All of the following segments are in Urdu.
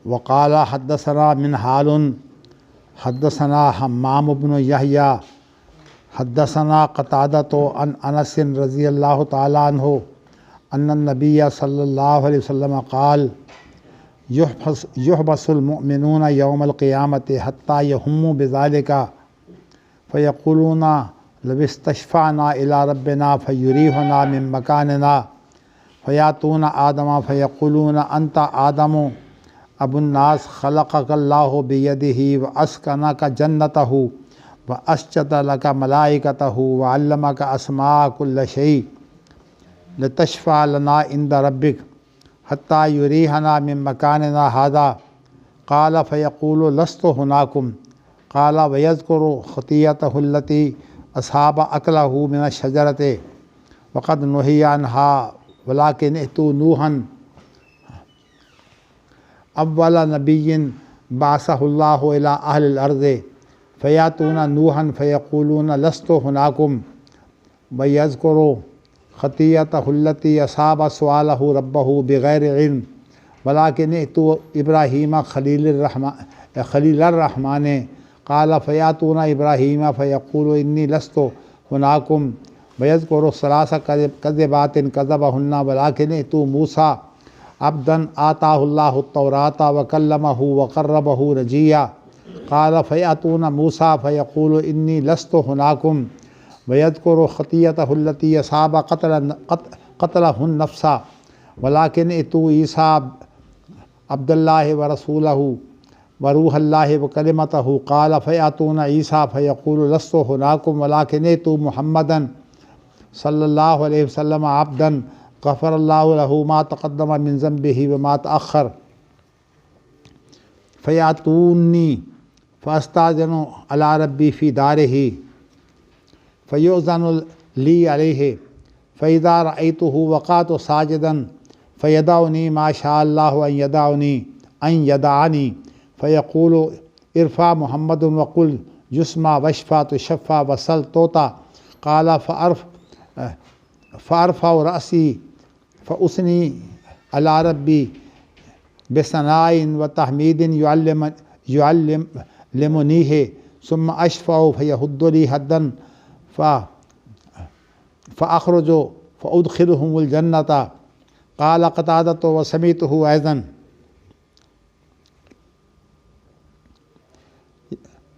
وقال حدثنا منہال حدثنا حمام بن یحییٰ حدثنا قتادۃ عن انس رضی اللہ تعالی عنہ ان النبی صلی اللہ علیہ وسلم قال یحبس المؤمنون یوم القیامۃ حتی یہموا بذلک فیقولون لو استشفعنا الی ربنا فیریحنا من مکاننا فیاتون آدم فیقولون انت آدم ابو الناس خلقک اللہ بیدہ واسکنک جنتہ واسجد لک ملائکتہ وعلمک اسماء کل شیء لتشفع لنا عند ربک حتی یریحنا من مکاننا ھذا قال فیقول لست ہناکم قال ویذکر خطیئتہ التی اصحاب اکلہ من الشجرۃ وقد نہی عنہا ولکن ائتوا نوحا اول نبی بعثہ اللہ الی اہل الارض فیاتون نوحا فیقولون لست ہناکم ویذکر خطیئتہ التی اصاب سؤالہ ربہ بغیر علم ولکن ائتوا ابراہیم خلیل الرحمن قال فیاتون ابراہیم فیقول انی لست ہناکم ویذکر ثلاث کذبات کذبہن ولکن ائتوا موسیٰ عبدا آتاہ اللہ التوراۃ وکلمہ وقربہ نجیہ قال فیاتون موسیٰ فیقول انی لست ہناکم ویذکر خطیئتہ التی اصاب قتلہ النفس ولکن ائتوا عیسیٰ عبد اللہ ورسولہ وروح اللہ وکلمتہ قال فیاتون عیسیٰ فیقول لست ہناکم ولکن ائتوا محمدا صلی اللہ علیہ وسلم عبدا غفر اللہ لہ ما تقدم من ذنبہ وما تأخر فیاتونی فاستأذن علی ربی فی دارہ فیؤذن لی علیہ فاذا رأیتہ وقعت ساجدا فیدعنی ما شاء اللہ ان یدعنی فیقول ارفع محمد وقل یسمع واشفع تشفع وسل توطا قال فارفع رأسی فأثنی علی ربی بثناء وتحمید یعلمنیہ ثم اشفع فیحد لی حدا فاخرج فادخلهم الجنۃ قال قتادۃ وسمعته ایضا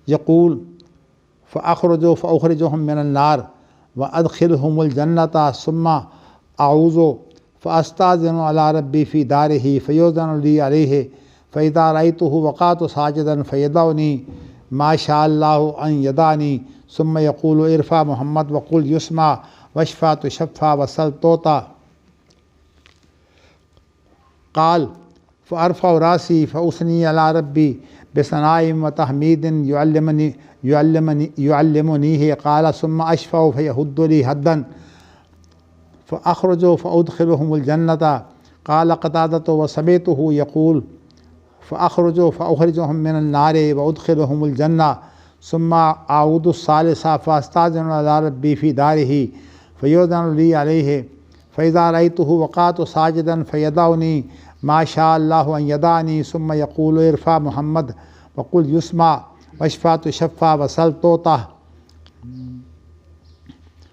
یقول فاخرجهم من النار وادخلهم الجنۃ ثم اعوذ فاستأذن علی ربی فی دارہ فیؤذن لی علیہ فاذا رأیتہ وقعت ساجدا فیدعنی ما شاء اللہ ان یدعنی ثم یقول ارفع محمد وقل یسمع واشفع تشفع وسل توطا قال فارفع رأسی فاثنی علی ربی بثناء وتحمید یعلمنیہ قال ثم اشفع فیحد لی حدا فاخرج فادخلهم الجنۃ قال قتادۃ وسمعته یقول فاخرجهم من النار وادخلهم الجنہ ثم اعود الثالثہ فاستأذن علی ربی فی دارہ فیؤذن لی علیہ فاذا رأیتہ وقعت ساجدا فیدعنی ما شاء اللہ ان یدعنی ثم یقول ارفع محمد وقل یسمع واشفع تشفع وسل توطا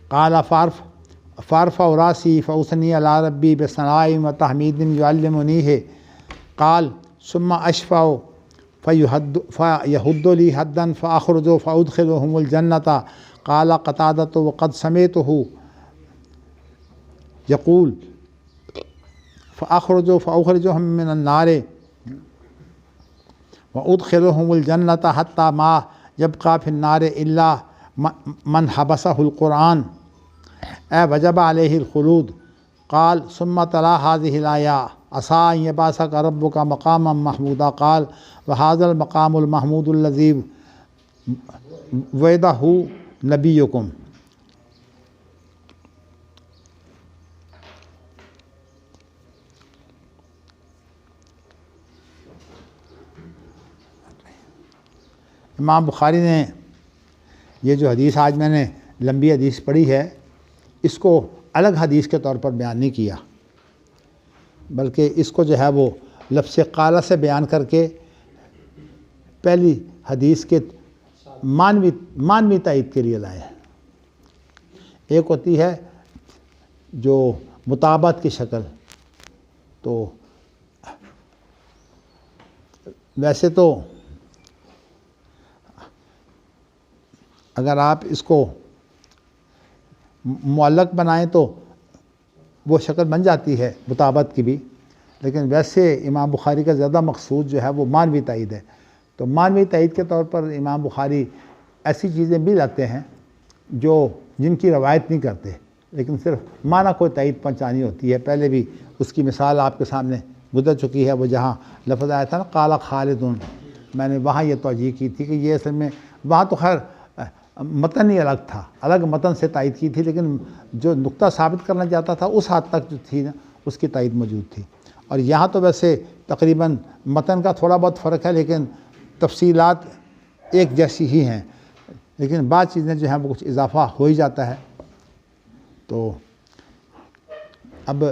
قال فارفع رأسی فاثنی علی ربی بثناء وتحمید یعلمنیہ قال ثم اشفع فیحد لی حدا فاخرج فادخلهم الجنۃ قال قتادۃ وقد سمعته یقول فاخرجهم من النار وادخلهم الجنۃ حتی ما یبقى فی النار الا من حبسہ القرآن وجب علیہ الخلود قال ثم تلا هذه الآیہ عسیٰ ان یبعثک ربک مقاما محمودا قال وهذا المقام المحمود الذی وعدہ نبیکم۔ امام بخاری نے یہ جو حدیث آج میں نے لمبی حدیث پڑھی ہے اس کو الگ حدیث کے طور پر بیان نہیں کیا، بلکہ اس کو جو ہے وہ لفظ قال سے بیان کر کے پہلی حدیث کے مانوی تائید کے لیے لائے ہیں۔ ایک ہوتی ہے جو مطابقت کی شکل، تو ویسے تو اگر آپ اس کو معلق بنائیں تو وہ شکل بن جاتی ہے مطابقت کی بھی، لیکن ویسے امام بخاری کا زیادہ مقصود جو ہے وہ مانوی تائید ہے۔ تو مانوی تائید کے طور پر امام بخاری ایسی چیزیں بھی لاتے ہیں جن کی روایت نہیں کرتے، لیکن صرف معنی کو تائید پہنچانی ہوتی ہے۔ پہلے بھی اس کی مثال آپ کے سامنے گزر چکی ہے، وہ جہاں لفظ آیا تھا نا قال خالد، میں نے وہاں یہ توجہ کی تھی کہ یہ اصل میں وہاں تو خیر متن ہی الگ تھا، الگ متن سے تائید کی تھی، لیکن جو نقطہ ثابت کرنا چاہتا تھا اس حد تک جو تھی نا اس کی تائید موجود تھی۔ اور یہاں تو ویسے تقریباً متن کا تھوڑا بہت فرق ہے، لیکن تفصیلات ایک جیسی ہی ہیں، لیکن بعض چیزیں جو ہیں وہ کچھ اضافہ ہو ہی جاتا ہے۔ تو اب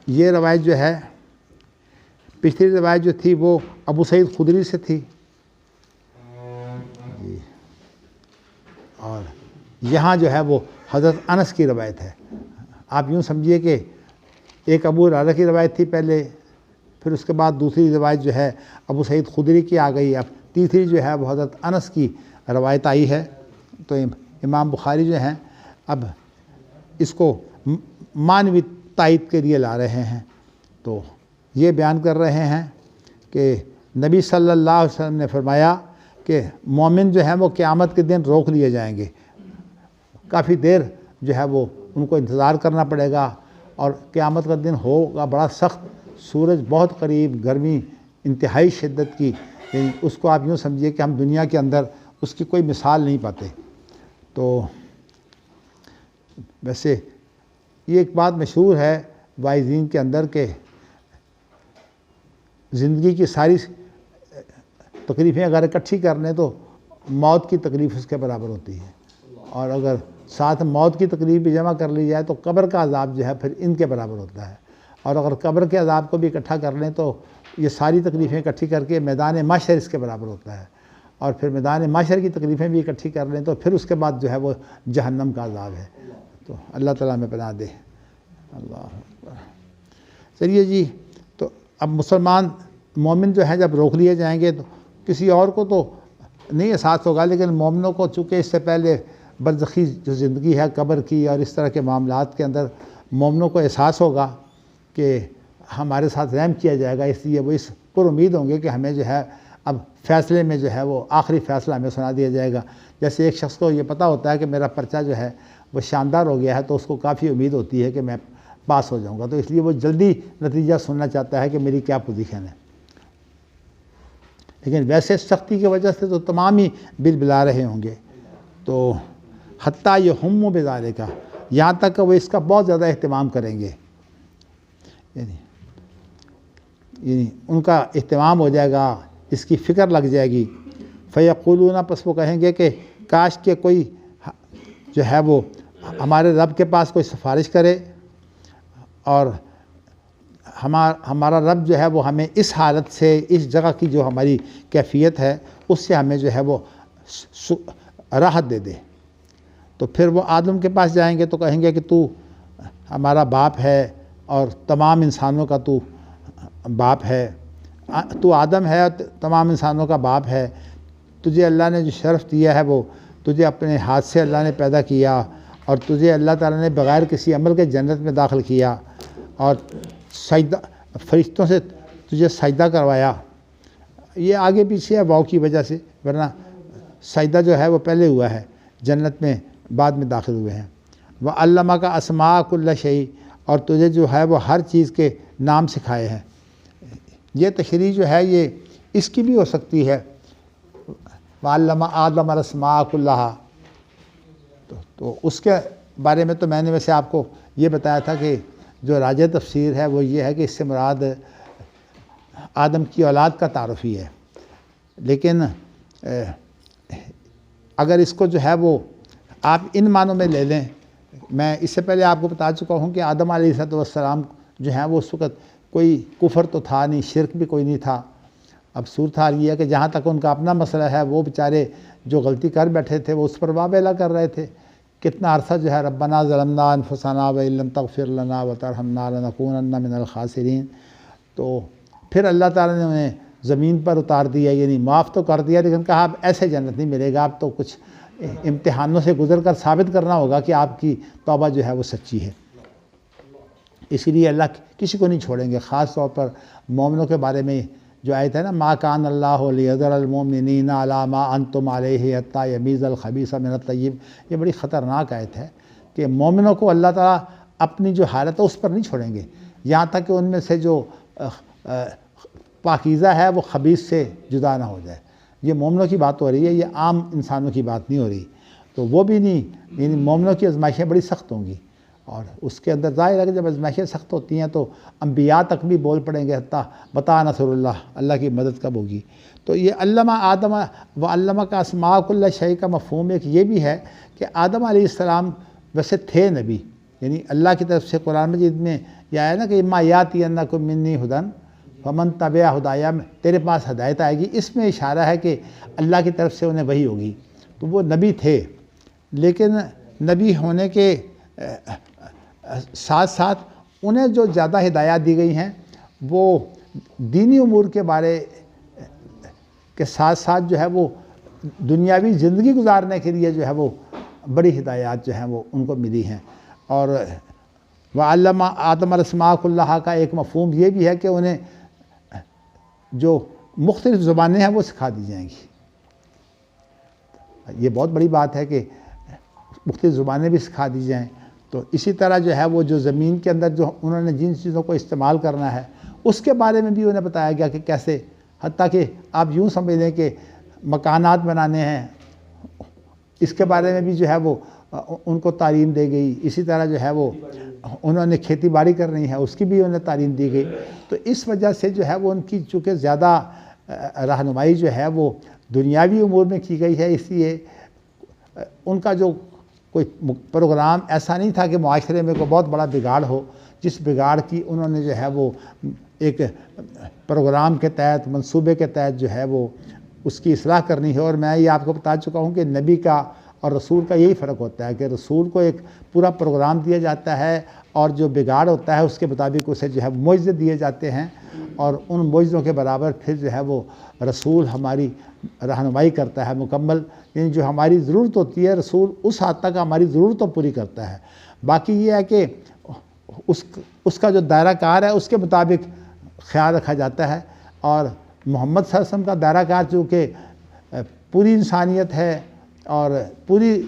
یہ روایت جو ہے، پچھلی روایت جو تھی وہ ابو سعید خدری سے تھی، اور یہاں جو ہے وہ حضرت انس کی روایت ہے۔ آپ یوں سمجھیے کہ ایک ابو ہریرہ کی روایت تھی پہلے، پھر اس کے بعد دوسری روایت جو ہے ابو سعید خدری کی آ گئی، اب تیسری جو ہے وہ حضرت انس کی روایت آئی ہے۔ تو امام بخاری جو ہیں اب اس کو معنوی تائید کے لیے لا رہے ہیں، تو یہ بیان کر رہے ہیں کہ نبی صلی اللہ علیہ وسلم نے فرمایا کہ مومن جو ہیں وہ قیامت کے دن روک لیے جائیں گے، کافی دیر جو ہے وہ ان کو انتظار کرنا پڑے گا، اور قیامت کا دن ہوگا بڑا سخت، سورج بہت قریب، گرمی انتہائی شدت کی، یعنی اس کو آپ یوں سمجھیے کہ ہم دنیا کے اندر اس کی کوئی مثال نہیں پاتے۔ تو ویسے یہ ایک بات مشہور ہے واعظین کے اندر کہ زندگی کی ساری تکلیفیں اگر اکٹھی کر لیں تو موت کی تکلیف اس کے برابر ہوتی ہے، اور اگر ساتھ موت کی تکلیف بھی جمع کر لی جائے تو قبر کا عذاب جو ہے پھر ان کے برابر ہوتا ہے، اور اگر قبر کے عذاب کو بھی اکٹھا کر لیں تو یہ ساری تکلیفیں اکٹھی کر کے میدان محشر اس کے برابر ہوتا ہے، اور پھر میدان محشر کی تکلیفیں بھی اکٹھی کر لیں تو پھر اس کے بعد جو ہے وہ جہنم کا عذاب ہے۔ تو اللہ تعالیٰ ہمیں پناہ دے۔ اللہ اکبر۔ چلیے جی، تو اب مسلمان مومن جو ہیں جب روک لیے جائیں گے تو کسی اور کو تو نہیں احساس ہوگا، لیکن مومنوں کو چونکہ اس سے پہلے برزخی جو زندگی ہے قبر کی اور اس طرح کے معاملات کے اندر مومنوں کو احساس ہوگا کہ ہمارے ساتھ رحم کیا جائے گا، اس لیے وہ اس پر امید ہوں گے کہ ہمیں جو ہے اب فیصلے میں جو ہے وہ آخری فیصلہ ہمیں سنا دیا جائے گا۔ جیسے ایک شخص کو یہ پتہ ہوتا ہے کہ میرا پرچہ جو ہے وہ شاندار ہو گیا ہے، تو اس کو کافی امید ہوتی ہے کہ میں پاس ہو جاؤں گا، تو اس لیے وہ جلدی نتیجہ سننا چاہتا ہے کہ میری کیا پوزیشن ہے۔ لیکن ویسے سختی کی وجہ سے تو تمام ہی بل بلا رہے ہوں گے، تو حتیٰ یہ ہم بذالک، یہاں تک کہ وہ اس کا بہت زیادہ اہتمام کریں گے، یعنی ان کا اہتمام ہو جائے گا، اس کی فکر لگ جائے گی۔ فیقولون، پس وہ کہیں گے کہ کاش کہ کوئی جو ہے وہ ہمارے رب کے پاس کوئی سفارش کرے، اور ہمارا رب جو ہے وہ ہمیں اس حالت سے، اس جگہ کی جو ہماری کیفیت ہے اس سے ہمیں جو ہے وہ راحت دے دے۔ تو پھر وہ آدم کے پاس جائیں گے تو کہیں گے کہ تو ہمارا باپ ہے اور تمام انسانوں کا تو باپ ہے، تو آدم ہے اور تمام انسانوں کا باپ ہے، تجھے اللہ نے جو شرف دیا ہے وہ تجھے اپنے ہاتھ سے اللہ نے پیدا کیا، اور تجھے اللہ تعالیٰ نے بغیر کسی عمل کے جنت میں داخل کیا، اور سجدہ فرشتوں سے تجھے سجدہ کروایا۔ یہ آگے پیچھے ہے واؤ کی وجہ سے، ورنہ سجدہ جو ہے وہ پہلے ہوا ہے، جنت میں بعد میں داخل ہوئے ہیں۔ وَعَلَّمَكَ أَسْمَاءَ كُلِّ شَيْءٍ، اور تجھے جو ہے وہ ہر چیز کے نام سکھائے ہیں۔ یہ تشریح جو ہے یہ اس کی بھی ہو سکتی ہے، وَعَلَّمَ آدَمَ الْأَسْمَاءَ كُلَّهَا، تو اس کے بارے میں تو میں نے ویسے آپ کو یہ بتایا تھا کہ جو راجح تفسیر ہے وہ یہ ہے کہ اس سے مراد آدم کی اولاد کا تعارف ہی ہے، لیکن اگر اس کو جو ہے وہ آپ ان معنوں میں لے لیں، میں اس سے پہلے آپ کو بتا چکا ہوں کہ آدم علیہ السلام جو ہیں وہ اس وقت کوئی کفر تو تھا نہیں، شرک بھی کوئی نہیں تھا۔ اب صورت حال یہ ہے کہ جہاں تک ان کا اپنا مسئلہ ہے، وہ بیچارے جو غلطی کر بیٹھے تھے وہ اس پر واویلا کر رہے تھے۔ کتنا عرصہ جو ہے ربنا ظلمنا انفسنا وان لم تغفر لنا وترحمنا لنکونن من الخاسرین، تو پھر اللہ تعالیٰ نے انہیں زمین پر اتار دیا، یعنی معاف تو کر دیا، لیکن کہا اب ایسے جنت نہیں ملے گا، اب تو کچھ امتحانوں سے گزر کر ثابت کرنا ہوگا کہ آپ کی توبہ جو ہے وہ سچی ہے۔ اسی لیے اللہ کسی کو نہیں چھوڑیں گے۔ خاص طور پر مومنوں کے بارے میں جو آیت ہے نا، ما کان اللہ لیذر المؤمنین علی ما انتم علیہ حتی یمیز الخبیث من الطیب، یہ بڑی خطرناک آیت ہے کہ مومنوں کو اللہ تعالیٰ اپنی جو حالت ہے اس پر نہیں چھوڑیں گے، یہاں تک کہ ان میں سے جو پاکیزہ ہے وہ خبیث سے جدا نہ ہو جائے۔ یہ مومنوں کی بات ہو رہی ہے، یہ عام انسانوں کی بات نہیں ہو رہی۔ تو وہ بھی نہیں، یعنی مومنوں کی آزمائشیں بڑی سخت ہوں گی، اور اس کے اندر ظاہر ہے کہ جب آزمائشیں سخت ہوتی ہیں تو انبیاء تک بھی بول پڑیں گے، حتیٰ بتا نصر اللہ کی مدد کب ہوگی۔ تو یہ علمہ آدم و علمہ کا اسماء کل شیء کا مفہوم ایک یہ بھی ہے کہ آدم علیہ السلام ویسے تھے نبی، یعنی اللہ کی طرف سے قرآن مجید میں یہ آیا نا کہ اما یاتینکم منی ھدی فمن تبع ھدایا، تیرے پاس ہدایت آئے گی، اس میں اشارہ ہے کہ اللہ کی طرف سے انہیں وحی ہوگی۔ تو وہ نبی تھے، لیکن نبی ہونے کے ساتھ ساتھ انہیں جو زیادہ ہدایات دی گئی ہیں وہ دینی امور کے بارے کے ساتھ ساتھ جو ہے وہ دنیاوی زندگی گزارنے کے لیے جو ہے وہ بڑی ہدایات جو ہیں وہ ان کو ملی ہیں۔ اور وعلم آدم الاسماء کلھا کا ایک مفہوم یہ بھی ہے کہ انہیں جو مختلف زبانیں ہیں وہ سکھا دی جائیں گی۔ یہ بہت بڑی بات ہے کہ مختلف زبانیں بھی سکھا دی جائیں۔ تو اسی طرح جو ہے وہ جو زمین کے اندر جو انہوں نے جن چیزوں کو استعمال کرنا ہے اس کے بارے میں بھی انہیں بتایا گیا کہ کیسے، حتیٰ کہ آپ یوں سمجھ لیں کہ مکانات بنانے ہیں، اس کے بارے میں بھی جو ہے وہ ان کو تعلیم دی گئی۔ اسی طرح جو ہے وہ انہوں نے کھیتی باڑی کرنی ہے، اس کی بھی انہیں تعلیم دی گئی۔ تو اس وجہ سے جو ہے وہ ان کی چونکہ زیادہ رہنمائی جو ہے وہ دنیاوی امور میں کی گئی ہے، اس لیے ان کا جو کوئی پروگرام ایسا نہیں تھا کہ معاشرے میں کوئی بہت بڑا بگاڑ ہو، جس بگاڑ کی انہوں نے جو ہے وہ ایک پروگرام کے تحت، منصوبے کے تحت جو ہے وہ اس کی اصلاح کرنی ہے۔ اور میں یہ آپ کو بتا چکا ہوں کہ نبی کا اور رسول کا یہی فرق ہوتا ہے کہ رسول کو ایک پورا پروگرام دیا جاتا ہے، اور جو بگاڑ ہوتا ہے اس کے مطابق اسے جو ہے معجزے دیے جاتے ہیں، اور ان معجزوں کے برابر پھر جو ہے وہ رسول ہماری رہنمائی کرتا ہے مکمل، یعنی جو ہماری ضرورت ہوتی ہے رسول اس حد تک ہماری ضرورت تو پوری کرتا ہے۔ باقی یہ ہے کہ اس کا جو دائرہ کار ہے اس کے مطابق خیال رکھا جاتا ہے، اور محمد صلی اللہ علیہ وسلم کا دائرہ کار چونکہ پوری انسانیت ہے اور پوری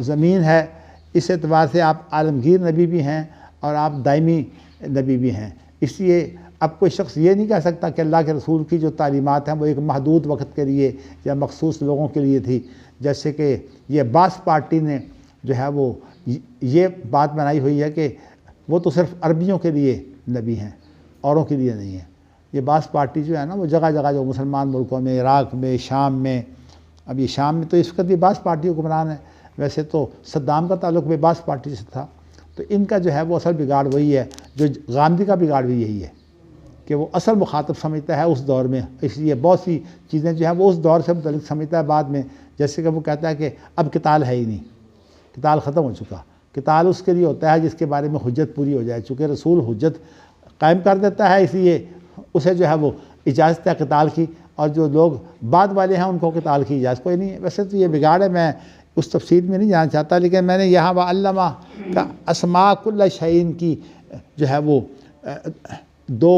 زمین ہے، اس اعتبار سے آپ عالمگیر نبی بھی ہیں اور آپ دائمی نبی بھی ہیں۔ اس لیے اب کوئی شخص یہ نہیں کہہ سکتا کہ اللہ کے رسول کی جو تعلیمات ہیں وہ ایک محدود وقت کے لیے یا مخصوص لوگوں کے لیے تھی، جیسے کہ یہ باس پارٹی نے جو ہے وہ یہ بات بنائی ہوئی ہے کہ وہ تو صرف عربیوں کے لیے نبی ہیں، اوروں کے لیے نہیں ہیں۔ یہ باس پارٹی جو ہے نا وہ جگہ جگہ جو مسلمان ملکوں میں، عراق میں، شام میں، اب یہ شام میں تو اس وقت بھی باس پارٹی حکمران ہے، ویسے تو صدام کا تعلق بھی باس پارٹی سے تھا۔ تو ان کا جو ہے وہ اصل بگاڑ وہی ہے، جو غامدی کا بگاڑ بھی یہی ہے کہ وہ اصل مخاطب سمجھتا ہے اس دور میں، اس لیے بہت سی چیزیں جو ہیں وہ اس دور سے متعلق سمجھتا ہے بعد میں، جیسے کہ وہ کہتا ہے کہ اب قتال ہے ہی نہیں، قتال ختم ہو چکا۔ قتال اس کے لیے ہوتا ہے جس کے بارے میں حجت پوری ہو جائے، چونکہ رسول حجت قائم کر دیتا ہے، اس لیے اسے جو ہے وہ اجازت ہے قتال کی، اور جو لوگ بعد والے ہیں ان کو قتال کی اجازت کوئی نہیں ہے۔ ویسے تو یہ بگاڑ ہے، میں اس تفصیل میں نہیں جانا چاہتا، لیکن میں نے یہاں وعلمہ کا اسماء کل شیء کی جو ہے وہ دو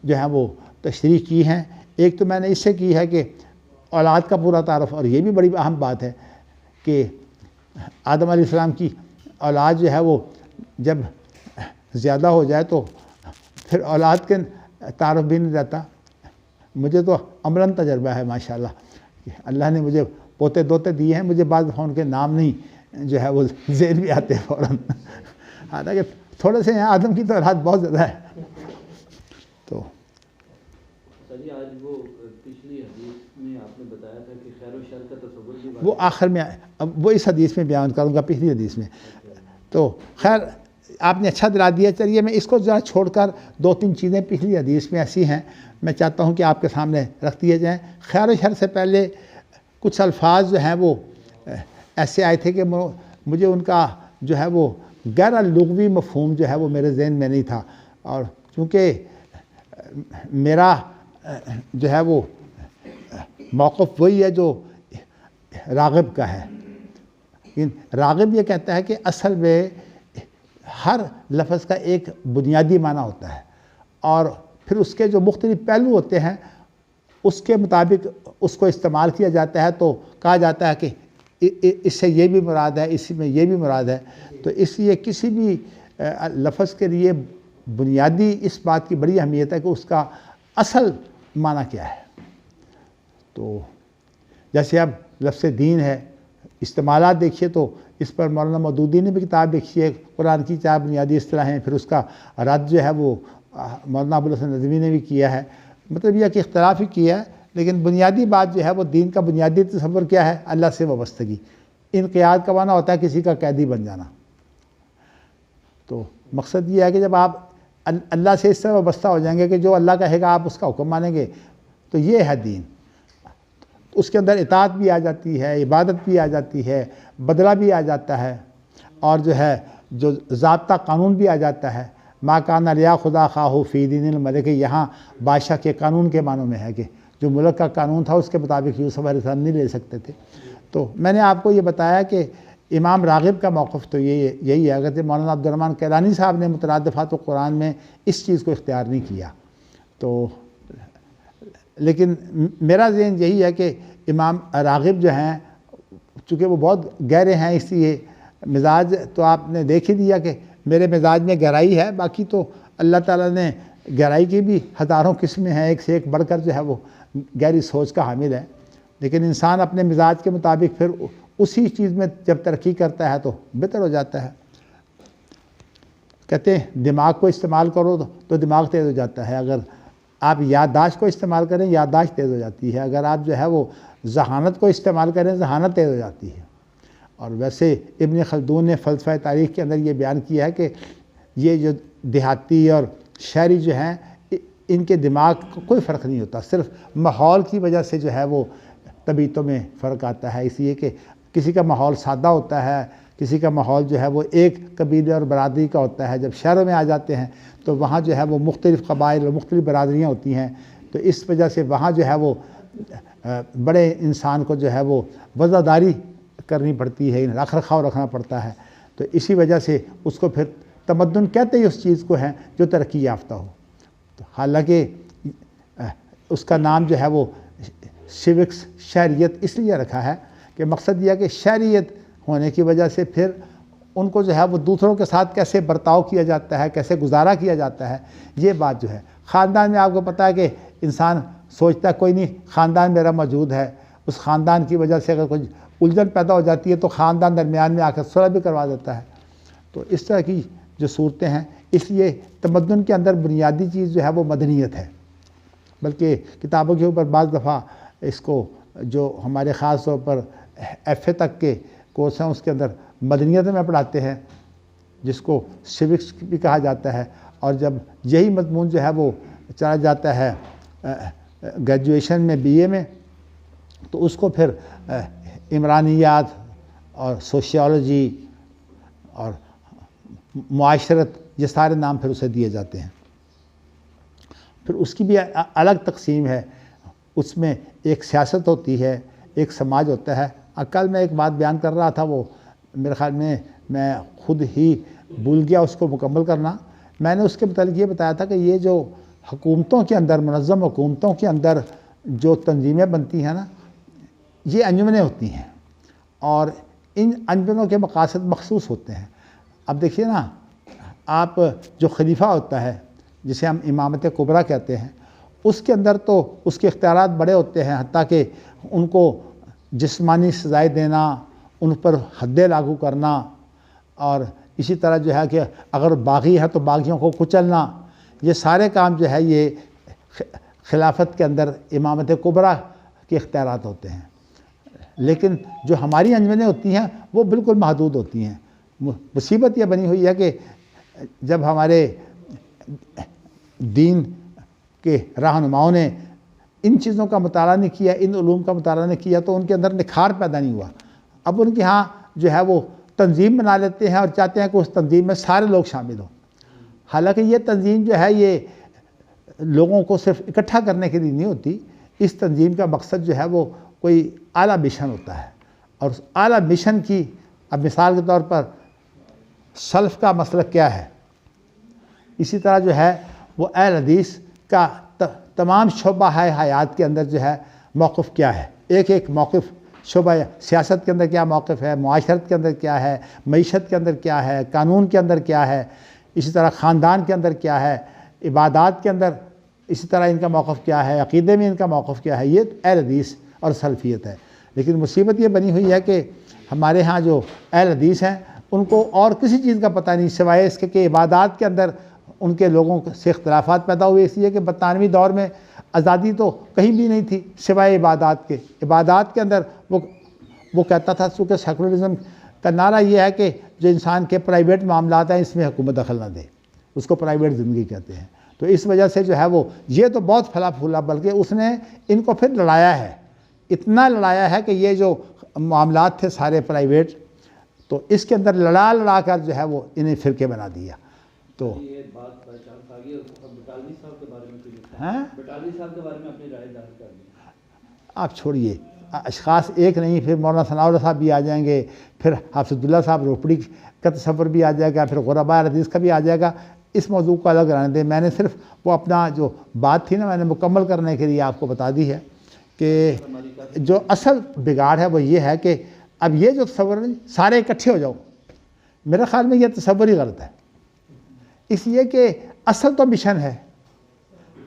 جو ہے وہ تشریح کی ہیں۔ ایک تو میں نے اس سے کی ہے کہ اولاد کا پورا تعارف، اور یہ بھی بڑی اہم بات ہے کہ آدم علیہ السلام کی اولاد جو ہے وہ جب زیادہ ہو جائے تو پھر اولاد کے تعارف بھی نہیں رہتا۔ مجھے تو عملاً تجربہ ہے ماشاءاللہ، اللہ نے مجھے پوتے دوتے دیے ہیں، مجھے بعض دفعہ ان کے نام نہیں جو ہے وہ ذہن بھی آتے فوراً، حالانکہ تھوڑے سے ہیں، آدم کی تو اولاد بہت زیادہ ہے۔ تو آج وہ پچھلی حدیث میں آپ نے بتایا تھا کہ خیر و شر کا تصور بھی وہ آخر میں، اب وہ اس حدیث میں بیان کروں گا، پچھلی حدیث میں۔ تو خیر آپ نے اچھا دلا دیا. چلیے میں اس کو ذرا چھوڑ کر 2-3 چیزیں پچھلی حدیث میں ایسی ہیں میں چاہتا ہوں کہ آپ کے سامنے رکھ دیے جائیں. خیر و شر سے پہلے کچھ الفاظ جو ہیں وہ ایسے آئے تھے کہ مجھے ان کا جو ہے وہ غیر لغوی مفہوم جو ہے وہ میرے ذہن میں نہیں تھا. اور چونکہ میرا جو ہے وہ موقف وہی ہے جو راغب کا ہے. راغب یہ کہتا ہے کہ اصل میں ہر لفظ کا ایک بنیادی معنی ہوتا ہے اور پھر اس کے جو مختلف پہلو ہوتے ہیں اس کے مطابق اس کو استعمال کیا جاتا ہے. تو کہا جاتا ہے کہ اس سے یہ بھی مراد ہے, اسی میں یہ بھی مراد ہے. تو اس لیے کسی بھی لفظ کے لیے بنیادی اس بات کی بڑی اہمیت ہے کہ اس کا اصل معنی کیا ہے. تو جیسے اب لفظ دین ہے, استعمالات دیکھیے تو اس پر مولانا مودودی نے بھی کتاب لکھی ہے, قرآن کی 4 بنیادی اصطلاحیں. پھر اس کا رد جو ہے وہ مولانا ابوالحسن ندوی نے بھی کیا ہے. مطلب یہ کہ اختلاف ہی کیا ہے, لیکن بنیادی بات جو ہے وہ دین کا بنیادی تصور کیا ہے؟ اللہ سے وابستگی. انقیاد کا معنی ہوتا ہے کسی کا قیدی بن جانا. تو مقصد یہ ہے کہ جب آپ اللہ سے اس طرح وابستہ ہو جائیں گے کہ جو اللہ کہے گا آپ اس کا حکم مانیں گے, تو یہ ہے دین. اس کے اندر اطاعت بھی آ جاتی ہے, عبادت بھی آ جاتی ہے, بدلہ بھی آ جاتا ہے, اور جو ہے جو ضابطہ قانون بھی آ جاتا ہے. ما کان لیا خدا خواہ فی دین الملک, یہاں بادشاہ کے قانون کے معنوں میں ہے کہ جو ملک کا قانون تھا اس کے مطابق یوسف علیہ السلام نہیں لے سکتے تھے. تو میں نے آپ کو یہ بتایا کہ امام راغب کا موقف تو یہی ہے. اگرچہ مولانا عبدالرحمن کیلانی صاحب نے مترادفات القرآن میں اس چیز کو اختیار نہیں کیا, تو لیکن میرا ذہن یہی ہے کہ امام راغب جو ہیں چونکہ وہ بہت گہرے ہیں, اس لیے مزاج تو آپ نے دیکھ ہی دیا کہ میرے مزاج میں گہرائی ہے. باقی تو اللہ تعالیٰ نے گہرائی کی بھی ہزاروں قسمیں ہیں, ایک سے ایک بڑھ کر جو ہے وہ گہری سوچ کا حامل ہے. لیکن انسان اپنے مزاج کے مطابق پھر اسی چیز میں جب ترقی کرتا ہے تو بہتر ہو جاتا ہے. کہتے ہیں دماغ کو استعمال کرو تو دماغ تیز ہو جاتا ہے. اگر آپ یادداشت کو استعمال کریں یادداشت تیز ہو جاتی ہے. اگر آپ جو ہے وہ ذہانت کو استعمال کریں ذہانت تیز ہو جاتی ہے. اور ویسے ابن خلدون نے فلسفہ تاریخ کے اندر یہ بیان کیا ہے کہ یہ جو دیہاتی اور شہری جو ہیں ان کے دماغ کو کوئی فرق نہیں ہوتا, صرف ماحول کی وجہ سے جو ہے وہ طبیعتوں میں فرق آتا ہے. اس لیے کہ کسی کا ماحول سادہ ہوتا ہے, کسی کا ماحول جو ہے وہ ایک قبیلے اور برادری کا ہوتا ہے. جب شہروں میں آ جاتے ہیں تو وہاں جو ہے وہ مختلف قبائل اور مختلف برادریاں ہوتی ہیں, تو اس وجہ سے وہاں جو ہے وہ بڑے انسان کو جو ہے وہ وزاداری کرنی پڑتی ہے, رکھ رکھاؤ رکھنا پڑتا ہے. تو اسی وجہ سے اس کو پھر تمدن کہتے ہی اس چیز کو ہے جو ترقی یافتہ ہو. تو حالانکہ اس کا نام جو ہے وہ سیوکس شہریت اس لیے رکھا ہے کہ مقصد یہ ہے کہ شہریت ہونے کی وجہ سے پھر ان کو جو ہے وہ دوسروں کے ساتھ کیسے برتاؤ کیا جاتا ہے, کیسے گزارا کیا جاتا ہے, یہ بات جو ہے. خاندان میں آپ کو پتہ ہے کہ انسان سوچتا ہے کوئی نہیں خاندان میرا موجود ہے, اس خاندان کی وجہ سے اگر کوئی الجھن پیدا ہو جاتی ہے تو خاندان درمیان میں آ کر صلح بھی کروا دیتا ہے. تو اس طرح کی جو صورتیں ہیں, اس لیے تمدن کے اندر بنیادی چیز جو ہے وہ مدنیت ہے. بلکہ کتابوں کے اوپر بعض دفعہ اس کو جو ہمارے خاص طور پر ایف اے تک کے کورس ہیں اس کے اندر مدنیت میں پڑھاتے ہیں, جس کو سیوکس بھی کہا جاتا ہے. اور جب یہی مضمون جو ہے وہ چلا جاتا ہے گریجویشن میں بی اے میں, تو اس کو پھر عمرانیات اور سوشیالوجی اور معاشرت یہ سارے نام پھر اسے دیے جاتے ہیں. پھر اس کی بھی الگ تقسیم ہے, اس میں ایک سیاست ہوتی ہے, ایک سماج ہوتا ہے. کل میں ایک بات بیان کر رہا تھا, وہ میرے خیال میں خود ہی بھول گیا اس کو مکمل کرنا. میں نے اس کے متعلق یہ بتایا تھا کہ یہ جو حکومتوں کے اندر, منظم حکومتوں کے اندر جو تنظیمیں بنتی ہیں نا, یہ انجمنیں ہوتی ہیں اور ان انجمنوں کے مقاصد مخصوص ہوتے ہیں. اب دیکھیے نا, آپ جو خلیفہ ہوتا ہے جسے ہم امامت کبریٰ کہتے ہیں, اس کے اندر تو اس کے اختیارات بڑے ہوتے ہیں, حتیٰ کہ ان کو جسمانی سزائیں دینا, ان پر حدیں لاگو کرنا, اور اسی طرح جو ہے کہ اگر باغی ہے تو باغیوں کو کچلنا, یہ سارے کام جو ہے یہ خلافت کے اندر امامت کبریٰ کے اختیارات ہوتے ہیں. لیکن جو ہماری انجمنیں ہوتی ہیں وہ بالکل محدود ہوتی ہیں. مصیبت یہ بنی ہوئی ہے کہ جب ہمارے دین کے رہنماؤں نے ان چیزوں کا مطالعہ نہیں کیا، ان علوم کا مطالعہ نہیں کیا، تو ان کے اندر نکھار پیدا نہیں ہوا۔ اب ان کے ہاں جو ہے وہ تنظیم بنا لیتے ہیں اور چاہتے ہیں کہ اس تنظیم میں سارے لوگ شامل ہوں، حالانکہ یہ تنظیم جو ہے یہ لوگوں کو صرف اکٹھا کرنے کے لیے نہیں ہوتی۔ اس تنظیم کا مقصد جو ہے وہ کوئی اعلیٰ مشن ہوتا ہے، اور اس اعلیٰ مشن کی اب مثال کے طور پر سلف کا مسلک کیا ہے، اسی طرح جو ہے وہ اہل حدیث کا تمام شعبہ حیات کے اندر جو ہے موقف کیا ہے۔ ایک ایک موقف شعبہ سیاست کے اندر کیا موقف ہے، معاشرت کے اندر کیا ہے، معیشت کے اندر کیا ہے، قانون کے اندر کیا ہے، اسی طرح خاندان کے اندر کیا ہے، عبادات کے اندر اسی طرح ان کا موقف کیا ہے، عقیدے میں ان کا موقف کیا ہے۔ یہ اہل حدیث اور سلفیت ہے۔ لیکن مصیبت یہ بنی ہوئی ہے کہ ہمارے ہاں جو اہل حدیث ہیں ان کو اور کسی چیز کا پتہ نہیں سوائے اس کے کہ عبادات کے اندر ان کے لوگوں سے اختلافات پیدا ہوئے، اس لیے کہ برطانوی دور میں آزادی تو کہیں بھی نہیں تھی سوائے عبادات کے۔ عبادات کے اندر وہ کہتا تھا، چونکہ سیکولرزم کا نعرہ یہ ہے کہ جو انسان کے پرائیویٹ معاملات ہیں اس میں حکومت دخل نہ دے، اس کو پرائیویٹ زندگی کہتے ہیں۔ تو اس وجہ سے جو ہے وہ یہ تو بہت پھلا پھولا، بلکہ اس نے ان کو پھر لڑایا ہے، اتنا لڑایا ہے کہ یہ جو معاملات تھے سارے پرائیویٹ، تو اس کے اندر لڑا کر جو ہے وہ انہیں فرقے بنا دیا۔ تو یہ بات پہچان آ گئی، بٹالوی صاحب کے بارے میں کوئی لکھا ہے؟ بٹالوی صاحب کے بارے میں اپنی رائے ظاہر کر دیں۔ آپ چھوڑیے، اشخاص ایک نہیں، پھر مولانا ثناء اللہ صاحب بھی آ جائیں گے، پھر حافظ عبداللہ صاحب روپڑی کا تصور بھی آ جائے گا، پھر غرباء حدیث کا بھی آ جائے گا۔ اس موضوع کو الگ رہنے دیں، میں نے صرف وہ اپنا جو بات تھی نا میں نے مکمل کرنے کے لیے آپ کو بتا دی ہے کہ جو اصل بگاڑ ہے وہ یہ ہے کہ اب یہ جو تصور ہے سارے اکٹھے ہو جاؤ، میرے خیال میں یہ تصور ہی غلط ہے، اس لیے کہ اصل تو مشن ہے۔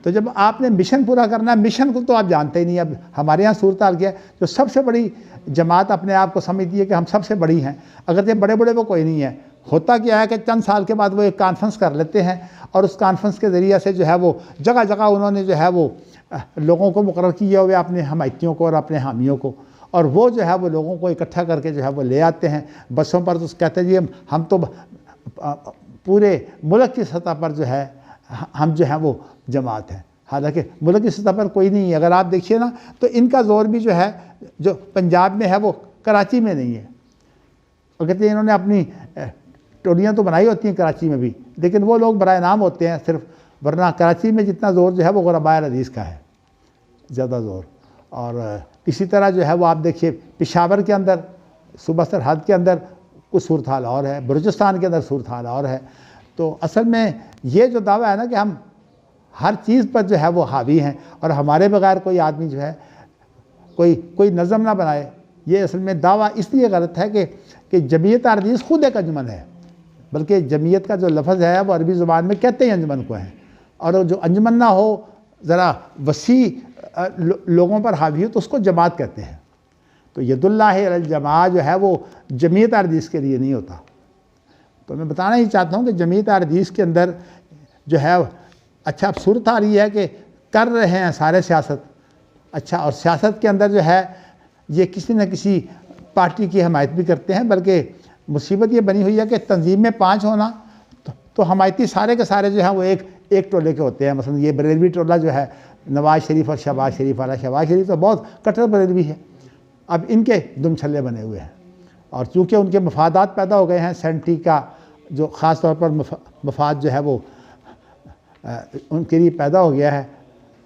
تو جب آپ نے مشن پورا کرنا ہے، مشن کو تو آپ جانتے ہی نہیں۔ اب ہمارے یہاں صورتحال کیا ہے، جو سب سے بڑی جماعت اپنے آپ کو سمجھتی ہے کہ ہم سب سے بڑی ہیں، اگر یہ بڑے وہ کوئی نہیں ہے۔ ہوتا کیا ہے کہ چند سال کے بعد وہ ایک کانفرنس کر لیتے ہیں، اور اس کانفرنس کے ذریعے سے جو ہے وہ جگہ جگہ انہوں نے جو ہے وہ لوگوں کو مقرر کیا ہوئے، اپنے حمایتیوں کو اور اپنے حامیوں کو، اور وہ جو ہے وہ لوگوں کو اکٹھا کر کے جو ہے وہ لے آتے ہیں بسوں پر۔ تو کہتے ہیں جی ہم تو پورے ملک کی سطح پر جو ہے ہم جو ہیں وہ جماعت ہیں، حالانکہ ملک کی سطح پر کوئی نہیں ہے۔ اگر آپ دیکھیے نا تو ان کا زور بھی جو ہے جو پنجاب میں ہے وہ کراچی میں نہیں ہے۔ اگرچہ انہوں نے اپنی ٹولیاں تو بنائی ہوتی ہیں کراچی میں بھی، لیکن وہ لوگ برائے نام ہوتے ہیں صرف، ورنہ کراچی میں جتنا زور جو ہے وہ غرباء حدیث کا ہے زیادہ زور۔ اور اسی طرح جو ہے وہ آپ دیکھیے پشاور کے اندر صوبہ سرحد کے اندر کچھ صورتحال اور ہے، بلوچستان کے اندر صورتحال اور ہے۔ تو اصل میں یہ جو دعویٰ ہے نا کہ ہم ہر چیز پر جو ہے وہ حاوی ہیں اور ہمارے بغیر کوئی آدمی جو ہے کوئی نظم نہ بنائے، یہ اصل میں دعویٰ اس لیے غلط ہے کہ جمعیت حدیث خود ایک انجمن ہے، بلکہ جمعیت کا جو لفظ ہے وہ عربی زبان میں کہتے ہیں انجمن کو ہیں، اور جو انجمن نہ ہو ذرا وسیع لوگوں پر حاوی ہو تو اس کو جماعت کہتے ہیں۔ تو ید اللہ علی الجماعہ جو ہے وہ جمعیت حدیث کے لیے نہیں ہوتا۔ تو میں بتانا ہی چاہتا ہوں کہ جمعیت حدیث کے اندر جو ہے اچھا اب صورت آ رہی ہے کہ کر رہے ہیں سارے سیاست، اچھا، اور سیاست کے اندر جو ہے یہ کسی نہ کسی پارٹی کی حمایت بھی کرتے ہیں، بلکہ مصیبت یہ بنی ہوئی ہے کہ تنظیم میں 5 ہونا تو حمایتی سارے کے سارے جو ہیں وہ ایک ٹولے کے ہوتے ہیں۔ مثلا یہ بریلوی ٹولہ جو ہے نواز شریف اور شہباز شریف والا، شہباز شریف تو بہت کٹر بریلوی ہے، اب ان کے دم چھلے بنے ہوئے ہیں، اور چونکہ ان کے مفادات پیدا ہو گئے ہیں، سینٹی کا جو خاص طور پر مفاد جو ہے وہ ان کے لیے پیدا ہو گیا ہے،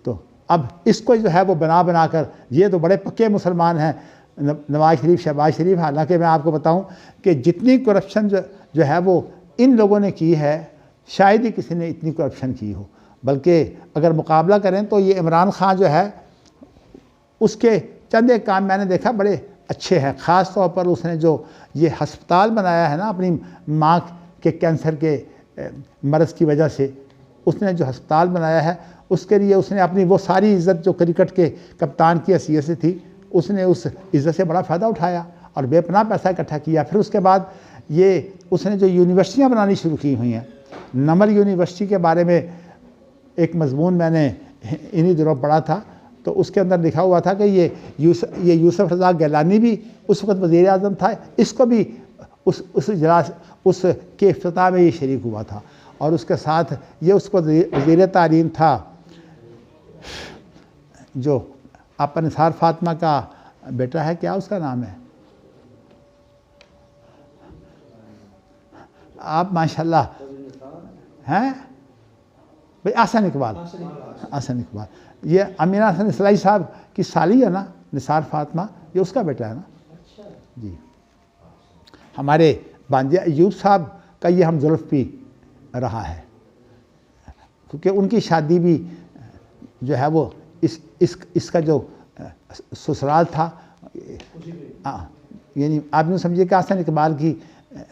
تو اب اس کو جو ہے وہ بنا کر یہ تو بڑے پکے مسلمان ہیں نواز شریف شہباز شریف، حالانکہ میں آپ کو بتاؤں کہ جتنی کرپشن جو ہے وہ ان لوگوں نے کی ہے شاید ہی کسی نے اتنی کرپشن کی ہو، بلکہ اگر مقابلہ کریں تو یہ عمران خان جو ہے اس کے چند ایک کام میں نے دیکھا بڑے اچھے ہیں، خاص طور پر اس نے جو یہ ہسپتال بنایا ہے نا اپنی ماں کے کینسر کے مرض کی وجہ سے، اس نے جو ہسپتال بنایا ہے اس کے لیے اس نے اپنی وہ ساری عزت جو کرکٹ کے کپتان کی حیثیت سے تھی اس نے اس عزت سے بڑا فائدہ اٹھایا اور بے پناہ پیسہ اکٹھا کیا۔ پھر اس کے بعد یہ اس نے جو یونیورسٹیاں بنانی شروع کی ہوئی ہیں، نمر یونیورسٹی کے بارے میں ایک مضمون میں نے انہی دنوں پڑھا تھا، تو اس کے اندر لکھا ہوا تھا کہ یہ یوسف رضا گیلانی بھی اس وقت وزیر اعظم تھا، اس کو بھی اس کے افتتاح میں یہ شریک ہوا تھا، اور اس کے ساتھ یہ اس کو وزیر تعلیم تھا جو آپ کا نثار فاطمہ کا بیٹا ہے، کیا اس کا نام ہے؟ آپ ماشاءاللہ ہیں بھائی، احسن اقبال، احسن اقبال، یہ امینہ حسن اصلاحی صاحب کی سالی ہے نا نثار فاطمہ، یہ اس کا بیٹا ہے نا جی۔ ہمارے بانجے ایوب صاحب کا یہ ہم زلف بھی رہا ہے، کیونکہ ان کی شادی بھی جو ہے وہ اس کا جو سسرال تھا، یعنی آپ نے سمجھے کہ احسن اقبال کی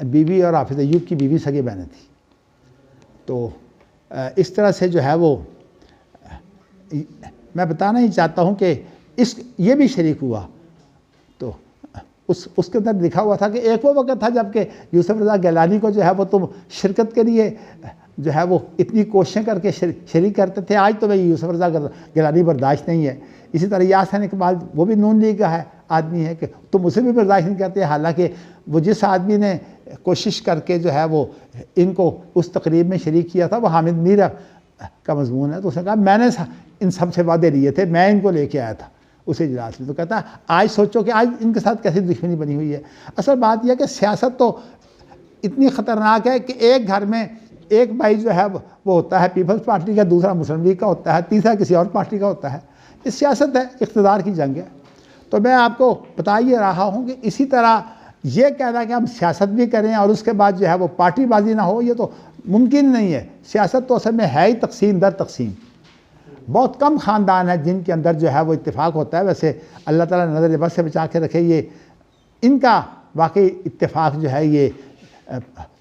بیوی اور حافظ ایوب کی بیوی سگے بہنیں تھیں۔ تو اس طرح سے جو ہے وہ میں بتانا ہی چاہتا ہوں کہ یہ بھی شریک ہوا۔ تو اس کے اندر لکھا ہوا تھا کہ ایک وہ وقت تھا جب کہ یوسف رضا گیلانی کو جو ہے وہ تم شرکت کے لیے جو ہے وہ اتنی کوششیں کر کے شریک کرتے تھے، آج تو بھائی یوسف رضا گیلانی برداشت نہیں ہے۔ اسی طرح یہ احسن اقبال وہ بھی نون لیگ کا ہے آدمی ہے کہ تم اسے بھی برداشت نہیں کرتے، حالانکہ وہ جس آدمی نے کوشش کر کے جو ہے وہ ان کو اس تقریب میں شریک کیا تھا وہ حامد میرا کا مضمون ہے۔ تو اس نے کہا میں نے ان سب سے وعدے لیے تھے، میں ان کو لے کے آیا تھا اس اجلاس میں۔ تو کہتا آج سوچو کہ آج ان کے ساتھ کیسی دشمنی بنی ہوئی ہے۔ اصل بات یہ ہے کہ سیاست تو اتنی خطرناک ہے کہ ایک گھر میں ایک بھائی جو ہے وہ ہوتا ہے پیپلز پارٹی کا، دوسرا مسلم لیگ کا ہوتا ہے، تیسرا کسی اور پارٹی کا ہوتا ہے۔ یہ سیاست ہے، اقتدار کی جنگ ہے۔ تو میں آپ کو بتا یہ رہا ہوں کہ اسی طرح یہ کہنا کہ ہم سیاست بھی کریں اور اس کے بعد جو ہے وہ پارٹی بازی نہ ہو، یہ تو ممکن نہیں ہے۔ سیاست تو اصل میں ہے ہی تقسیم در تقسیم۔ بہت کم خاندان ہیں جن کے اندر جو ہے وہ اتفاق ہوتا ہے۔ ویسے اللہ تعالیٰ نظر بد سے بچا کے رکھے، یہ ان کا واقعی اتفاق جو ہے یہ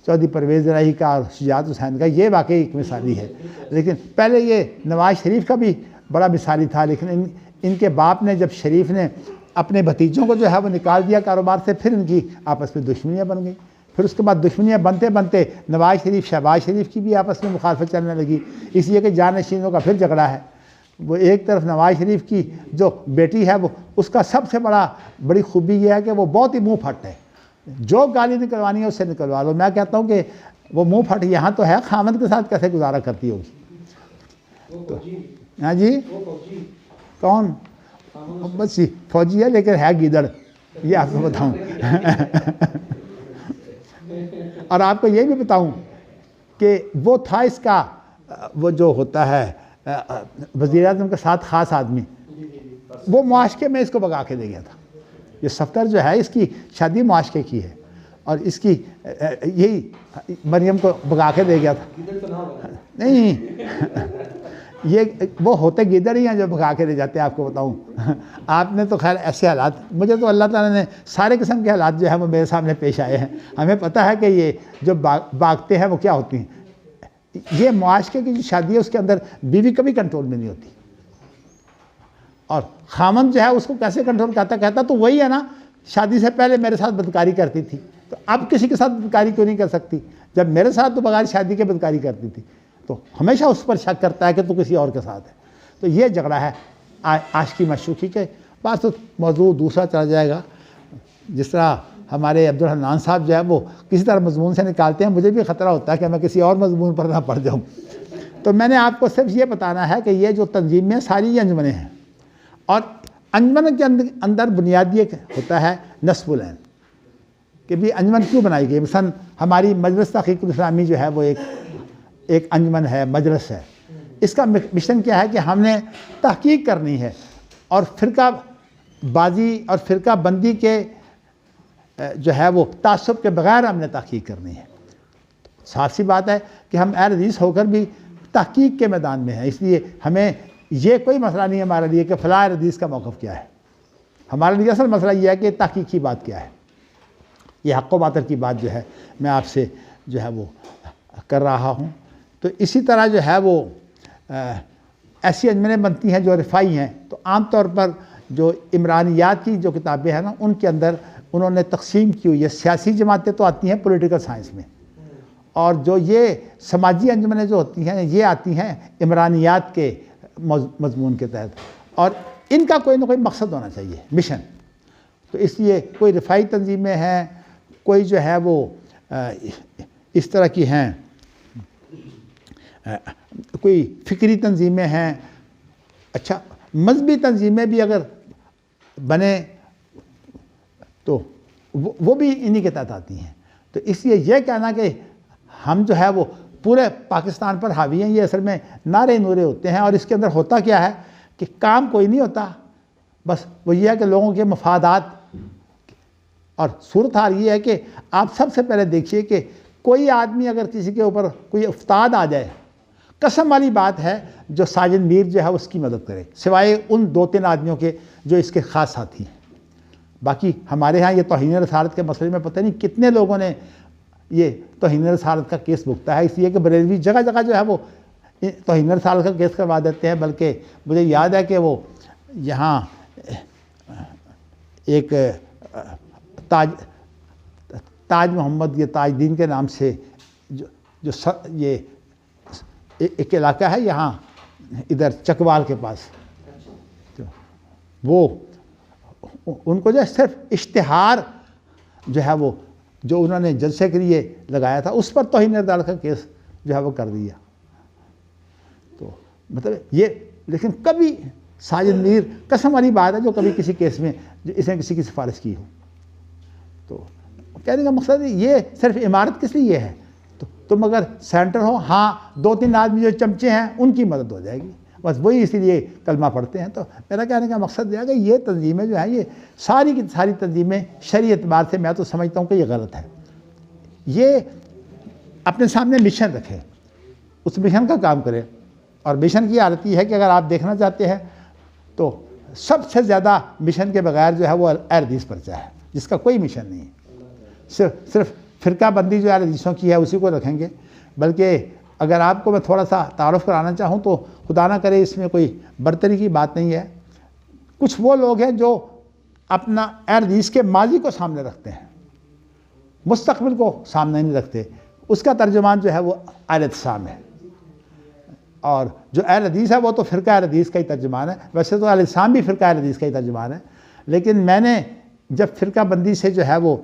چودھری پرویز الہی کا اور شجاعت حسین کا یہ واقعی ایک مثالی ہے۔ لیکن پہلے یہ نواز شریف کا بھی بڑا مثالی تھا، لیکن ان کے باپ نے جب شریف نے اپنے بھتیجوں کو جو ہے وہ نکال دیا کاروبار سے، پھر ان کی آپس میں دشمنیاں بن گئیں۔ پھر اس کے بعد دشمنیاں بنتے بنتے نواز شریف شہباز شریف کی بھی آپس میں مخالفت چلنے لگی، اس لیے کہ جانشینوں کا پھر جھگڑا ہے۔ وہ ایک طرف نواز شریف کی جو بیٹی ہے وہ اس کا سب سے بڑی خوبی یہ ہے کہ وہ بہت ہی منہ پھٹ ہے، جو گالی نکلوانی ہے اس سے نکلوا لو۔ میں کہتا ہوں کہ وہ منہ پھٹ یہاں تو ہے، خامد کے ساتھ کیسے گزارا کرتی ہوگی؟ ہاں جی، کون؟ بس فوجی ہے لیکن ہے گیدڑ، یہ آپ کو بتاؤں۔ اور آپ کو یہ بھی بتاؤں کہ وہ تھا اس کا وہ جو ہوتا ہے وزیر اعظم کے ساتھ خاص آدمی، وہ معاشقے میں اس کو بگا کے دے گیا تھا۔ یہ صفدر جو ہے اس کی شادی معاشقے کی ہے، اور اس کی یہی مریم کو بگا کے دے گیا تھا۔ نہیں، یہ وہ ہوتے گیدڑ ہی ہیں جو بھگا کے دے جاتے ہیں، آپ کو بتاؤں۔ آپ نے تو خیر ایسے حالات، مجھے تو اللہ تعالیٰ نے سارے قسم کے حالات جو ہیں وہ میرے سامنے پیش آئے ہیں۔ ہمیں پتہ ہے کہ یہ جو بھاگتے ہیں وہ کیا ہوتی ہیں۔ یہ معاشقے کی جو شادی ہے اس کے اندر بیوی کبھی کنٹرول میں نہیں ہوتی، اور خامند جو ہے اس کو کیسے کنٹرول کہتا تو وہی ہے نا، شادی سے پہلے میرے ساتھ بدکاری کرتی تھی تو اب کسی کے ساتھ بدکاری کیوں نہیں کر سکتی؟ جب میرے ساتھ تو بغیر شادی کے بدکاری کرتی تھی تو ہمیشہ اس پر شک کرتا ہے کہ تو کسی اور کے ساتھ ہے۔ تو یہ جھگڑا ہے عاشقی معشوقی کے بعد۔ تو موضوع دوسرا چلا جائے گا، جس طرح ہمارے عبدالحنان صاحب جو ہے وہ کسی طرح مضمون سے نکالتے ہیں، مجھے بھی خطرہ ہوتا ہے کہ میں کسی اور مضمون پر نہ پڑ جاؤں۔ تو میں نے آپ کو صرف یہ بتانا ہے کہ یہ جو تنظیمیں ساری یہ انجمنیں ہیں، اور انجمن کے اندر بنیادی ایک ہوتا ہے نصب العین، کہ بھی انجمن کیوں بنائی گئی۔ مثلا ہماری مجلس تحقیق الاسلامی جو ہے وہ ایک انجمن ہے، مجلس ہے۔ اس کا مشن کیا ہے کہ ہم نے تحقیق کرنی ہے، اور فرقہ بازی اور فرقہ بندی کے جو ہے وہ تعصب کے بغیر ہم نے تحقیق کرنی ہے۔ صاف سی بات ہے کہ ہم اہل حدیث ہو کر بھی تحقیق کے میدان میں ہیں، اس لیے ہمیں یہ کوئی مسئلہ نہیں ہے ہمارے لیے کہ فلاں اہل حدیث کا موقف کیا ہے۔ ہمارے لیے اصل مسئلہ یہ ہے کہ تحقیق کی بات کیا ہے۔ یہ حق و باطل کی بات جو ہے میں آپ سے جو ہے وہ کر رہا ہوں۔ تو اسی طرح جو ہے وہ ایسی انجمنیں بنتی ہیں جو رفاعی ہیں، تو عام طور پر جو عمرانیات کی جو کتابیں ہیں نا ان کے اندر انہوں نے تقسیم کی ہوئی ہے۔ سیاسی جماعتیں تو آتی ہیں پولیٹیکل سائنس میں، اور جو یہ سماجی انجمنیں جو ہوتی ہیں یہ آتی ہیں عمرانیات کے مضمون کے تحت، اور ان کا کوئی نہ کوئی مقصد ہونا چاہیے، مشن۔ تو اس لیے کوئی رفاعی تنظیمیں ہیں، کوئی جو ہے وہ اس طرح کی ہیں، کوئی فکری تنظیمیں ہیں، اچھا مذہبی تنظیمیں بھی اگر بنے تو وہ بھی انہی کے تحت آتی ہیں۔ تو اس لیے یہ کہنا کہ ہم جو ہے وہ پورے پاکستان پر حاوی ہیں، یہ اصل میں نعرے نورے ہوتے ہیں، اور اس کے اندر ہوتا کیا ہے کہ کام کوئی نہیں ہوتا، بس وہ یہ ہے کہ لوگوں کے مفادات۔ اور صورتحال یہ ہے کہ آپ سب سے پہلے دیکھیے کہ کوئی آدمی اگر کسی کے اوپر کوئی افتاد آ جائے، قسم والی بات ہے جو ساجد میر جو ہے اس کی مدد کرے، سوائے ان 2-3 آدمیوں کے جو اس کے خاص ساتھی ہیں۔ باقی ہمارے ہاں یہ توہین رسالت کے مسئلے میں پتہ نہیں کتنے لوگوں نے یہ توہین رسالت کا کیس بھگتا ہے، اس لیے کہ بریلوی جگہ جگہ جو ہے وہ توہین رسالت کا کیس کروا دیتے ہیں۔ بلکہ مجھے یاد ہے کہ وہ یہاں ایک تاج محمد یہ تاج دین کے نام سے جو یہ ایک علاقہ ہے یہاں ادھر چکوال کے پاس، وہ ان کو جو ہے صرف اشتہار جو ہے وہ جو انہوں نے جلسے کے لیے لگایا تھا اس پر توہین رسالت کا کیس جو ہے وہ کر دیا۔ تو مطلب یہ، لیکن کبھی ساجد میر قسم والی بات ہے جو کبھی کسی کیس میں جو اس نے کسی کی سفارش کی ہو۔ تو کہنے کا مقصد یہ صرف عمارت کس لیے ہے، تو تم اگر سینٹر ہو، ہاں 2-3 آدمی جو چمچے ہیں ان کی مدد ہو جائے گی، بس وہی اسی لیے کلمہ پڑھتے ہیں۔ تو میرا کہنے کا مقصد یہ ہے کہ یہ تنظیمیں جو ہیں یہ ساری کی ساری تنظیمیں شرعی اعتبار سے میں تو سمجھتا ہوں کہ یہ غلط ہے۔ یہ اپنے سامنے مشن رکھے، اس مشن کا کام کرے، اور مشن کی حالت یہ ہے کہ اگر آپ دیکھنا چاہتے ہیں تو سب سے زیادہ مشن کے بغیر جو ہے وہ اہل حدیث پرچہ ہے، جس کا کوئی مشن نہیں ہے، صرف فرقہ بندی جو اہل حدیثوں کی ہے اسی کو رکھیں گے۔ بلکہ اگر آپ کو میں تھوڑا سا تعارف کرانا چاہوں تو خدا نہ کرے اس میں کوئی برتری کی بات نہیں ہے، کچھ وہ لوگ ہیں جو اپنا اہل حدیث کے ماضی کو سامنے رکھتے ہیں، مستقبل کو سامنے نہیں رکھتے، اس کا ترجمان جو ہے وہ اہل اعتصام ہے، اور جو اہل حدیث ہے وہ تو فرقہ اہل حدیث کا ہی ترجمان ہے۔ ویسے تو اہل اعتصام بھی فرقہ اہل حدیث کا ہی ترجمان ہے، لیکن میں نے جب فرقہ بندی سے جو ہے وہ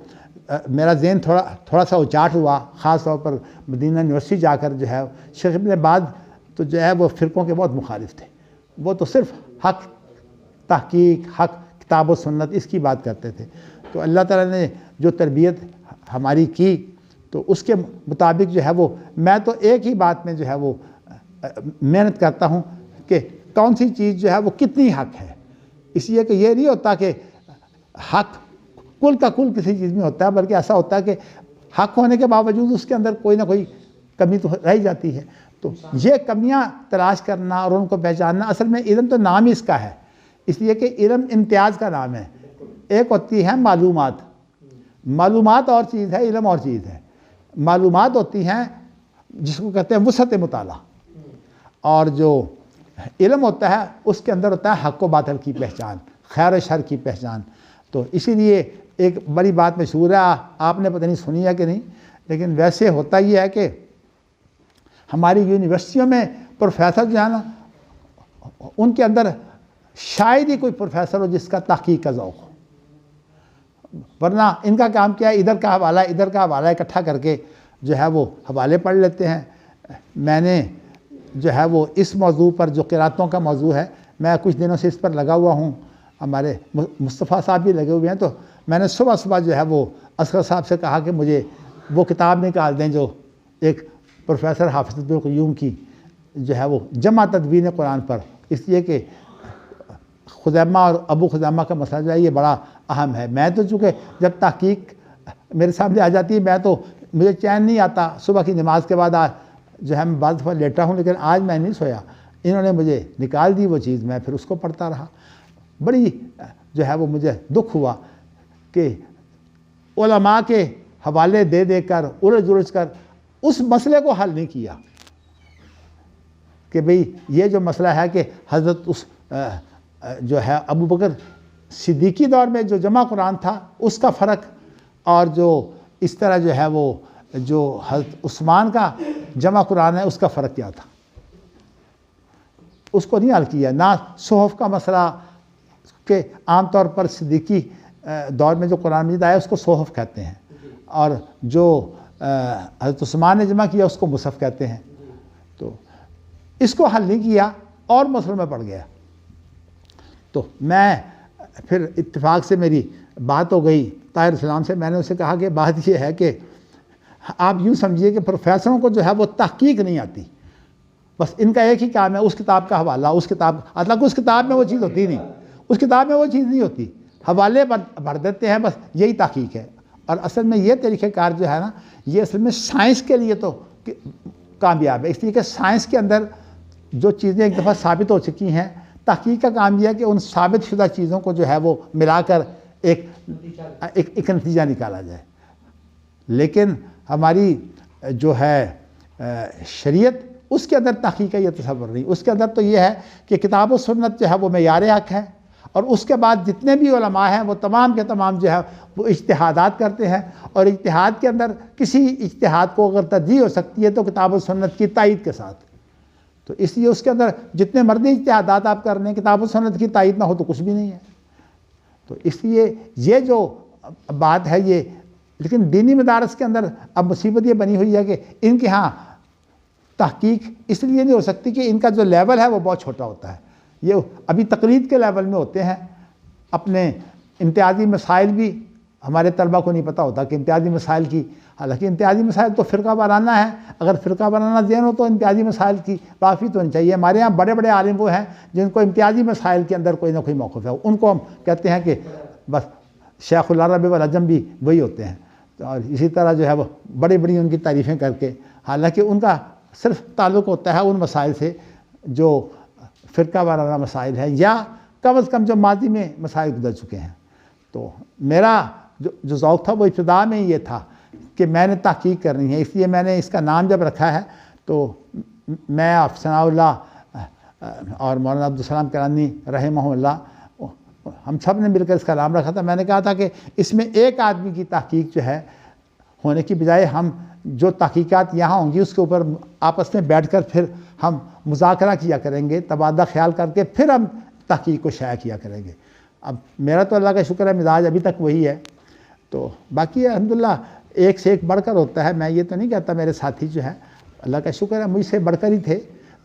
میرا ذہن تھوڑا سا اچاٹ ہوا، خاص طور پر مدینہ یونیورسٹی جا کر جو ہے شیخ ابن باز تو جو ہے وہ فرقوں کے بہت مخالف تھے، وہ تو صرف حق تحقیق، حق کتاب و سنت اس کی بات کرتے تھے۔ تو اللہ تعالیٰ نے جو تربیت ہماری کی تو اس کے مطابق جو ہے وہ میں تو ایک ہی بات میں جو ہے وہ محنت کرتا ہوں کہ کون سی چیز جو ہے وہ کتنی حق ہے، اس لیے کہ یہ نہیں ہوتا کہ حق کل کا کل کسی چیز میں ہوتا ہے، بلکہ ایسا ہوتا ہے کہ حق ہونے کے باوجود اس کے اندر کوئی نہ کوئی کمی تو رہ جاتی ہے۔ تو یہ کمیاں تلاش کرنا اور ان کو پہچاننا، اصل میں علم تو نام ہی اس کا ہے، اس لیے کہ علم امتیاز کا نام ہے۔ ایک ہوتی ہے معلومات، معلومات اور چیز ہے، علم اور چیز ہے۔ معلومات ہوتی ہیں جس کو کہتے ہیں وسعت مطالعہ، اور جو علم ہوتا ہے اس کے اندر ہوتا ہے حق و باطل کی پہچان، خیر و شر کی پہچان۔ تو اسی لیے ایک بڑی بات مشہور ہے، آپ نے پتہ نہیں سنی ہے کہ نہیں، لیکن ویسے ہوتا یہ ہے کہ ہماری یونیورسٹیوں میں پروفیسر جو ہے نا، ان کے اندر شاید ہی کوئی پروفیسر ہو جس کا تحقیق کا ذوق ہو، ورنہ ان کا کام کیا ہے، ادھر کا حوالہ اکٹھا کر کے جو ہے وہ حوالے پڑھ لیتے ہیں۔ میں نے جو ہے وہ اس موضوع پر جو قراتوں کا موضوع ہے، میں کچھ دنوں سے اس پر لگا ہوا ہوں، ہمارے مصطفیٰ صاحب بھی لگے ہوئے ہیں، تو میں نے صبح جو ہے وہ اصغر صاحب سے کہا کہ مجھے وہ کتاب نکال دیں جو ایک پروفیسر حافظ القیوم کی جو ہے وہ جمع تدوین قرآن پر، اس لیے کہ خزیمہ اور ابو خزیمہ کا مسئلہ جو ہے یہ بڑا اہم ہے۔ میں تو چونکہ جب تحقیق میرے سامنے آ جاتی ہے میں تو مجھے چین نہیں آتا، صبح کی نماز کے بعد جو ہے میں بعض دفعہ لیٹا ہوں، لیکن آج میں نہیں سویا، انہوں نے مجھے نکال دی وہ چیز، میں پھر اس کو پڑھتا رہا۔ بڑی جو ہے وہ مجھے دکھ ہوا کہ علماء کے حوالے دے دے کر الجھ کر اس مسئلے کو حل نہیں کیا کہ بھئی یہ جو مسئلہ ہے کہ حضرت اس جو ہے ابو بکر صدیقی دور میں جو جمع قرآن تھا اس کا فرق، اور جو اس طرح جو ہے وہ جو حضرت عثمان کا جمع قرآن ہے اس کا فرق کیا تھا، اس کو نہیں حل کیا۔ نہ صحف کا مسئلہ کہ عام طور پر صدیقی دور میں جو قرآن مجید آیا اس کو صحف کہتے ہیں، اور جو حضرت عثمان نے جمع کیا اس کو مصحف کہتے ہیں. تو اس کو حل نہیں کیا اور مسئلوں میں پڑ گیا. تو میں پھر اتفاق سے میری بات ہو گئی طاہر اسلام سے. میں نے اسے کہا کہ بات یہ ہے کہ آپ یوں سمجھیے کہ پروفیسروں کو جو ہے وہ تحقیق نہیں آتی. بس ان کا ایک ہی کام ہے اس کتاب کا حوالہ, اس کتاب حالانکہ اس کتاب میں وہ چیز ہوتی نہیں, اس کتاب میں وہ چیز نہیں ہوتی, حوالے بھر دیتے ہیں, بس یہی تحقیق ہے. اور اصل میں یہ طریقہ کار جو ہے نا, یہ اصل میں سائنس کے لیے تو کامیاب ہے, اس لیے کہ سائنس کے اندر جو چیزیں ایک دفعہ ثابت ہو چکی ہیں, تحقیق کا کام یہ ہے کہ ان ثابت شدہ چیزوں کو جو ہے وہ ملا کر ایک نتیجہ نکالا جائے. لیکن ہماری جو ہے شریعت, اس کے اندر تحقیق کا یہ تصور نہیں. اس کے اندر تو یہ ہے کہ کتاب و سنت جو ہے وہ معیار حق ہے, اور اس کے بعد جتنے بھی علماء ہیں وہ تمام کے تمام جو ہے وہ اجتہادات کرتے ہیں, اور اجتہاد کے اندر کسی اجتہاد کو اگر ترجیح ہو سکتی ہے تو کتاب و سنت کی تائید کے ساتھ. تو اس لیے اس کے اندر جتنے مرضی اجتہادات آپ کر رہے ہیں, کتاب و سنت کی تائید نہ ہو تو کچھ بھی نہیں ہے. تو اس لیے یہ جو بات ہے یہ, لیکن دینی مدارس کے اندر اب مصیبت یہ بنی ہوئی ہے کہ ان کے ہاں تحقیق اس لیے نہیں ہو سکتی کہ ان کا جو لیول ہے وہ بہت چھوٹا ہوتا ہے. یہ ابھی تقلید کے لیول میں ہوتے ہیں. اپنے امتیازی مسائل بھی ہمارے طلبہ کو نہیں پتہ ہوتا کہ امتیازی مسائل کی, حالانکہ امتیازی مسائل تو فرقہ وارانہ ہے. اگر فرقہ وارانہ ذہن ہو تو امتیازی مسائل کی معافی تو نہیں چاہیے. ہمارے یہاں بڑے بڑے عالم وہ ہیں جن کو امتیازی مسائل کے اندر کوئی نہ کوئی موقف ہے, ان کو ہم کہتے ہیں کہ بس شیخ العرب والعجم بھی وہی ہوتے ہیں. اور اسی طرح جو ہے وہ بڑی بڑی ان کی تعریفیں کر کے, حالانکہ ان کا صرف تعلق ہوتا ہے ان مسائل سے جو فرقہ وارانہ مسائل ہیں, یا کم از کم جو ماضی میں مسائل گزر چکے ہیں. تو میرا جو ذوق تھا وہ ابتدا میں یہ تھا کہ میں نے تحقیق کرنی ہے, اس لیے میں نے اس کا نام جب رکھا ہے تو میں ثناء اللہ اور مولانا عبدالسلام کرانی رحمہ اللہ, ہم سب نے مل کر اس کا نام رکھا تھا. میں نے کہا تھا کہ اس میں ایک آدمی کی تحقیق جو ہے ہونے کی بجائے ہم جو تحقیقات یہاں ہوں گی اس کے اوپر آپس میں بیٹھ کر پھر ہم مذاکرہ کیا کریں گے, تبادلہ خیال کر کے پھر ہم تحقیق کو شائع کیا کریں گے. اب میرا تو اللہ کا شکر ہے مزاج ابھی تک وہی ہے. تو باقی الحمدللہ ایک سے ایک بڑھ کر ہوتا ہے. میں یہ تو نہیں کہتا میرے ساتھی جو ہے اللہ کا شکر ہے مجھ سے بڑھ کر ہی تھے,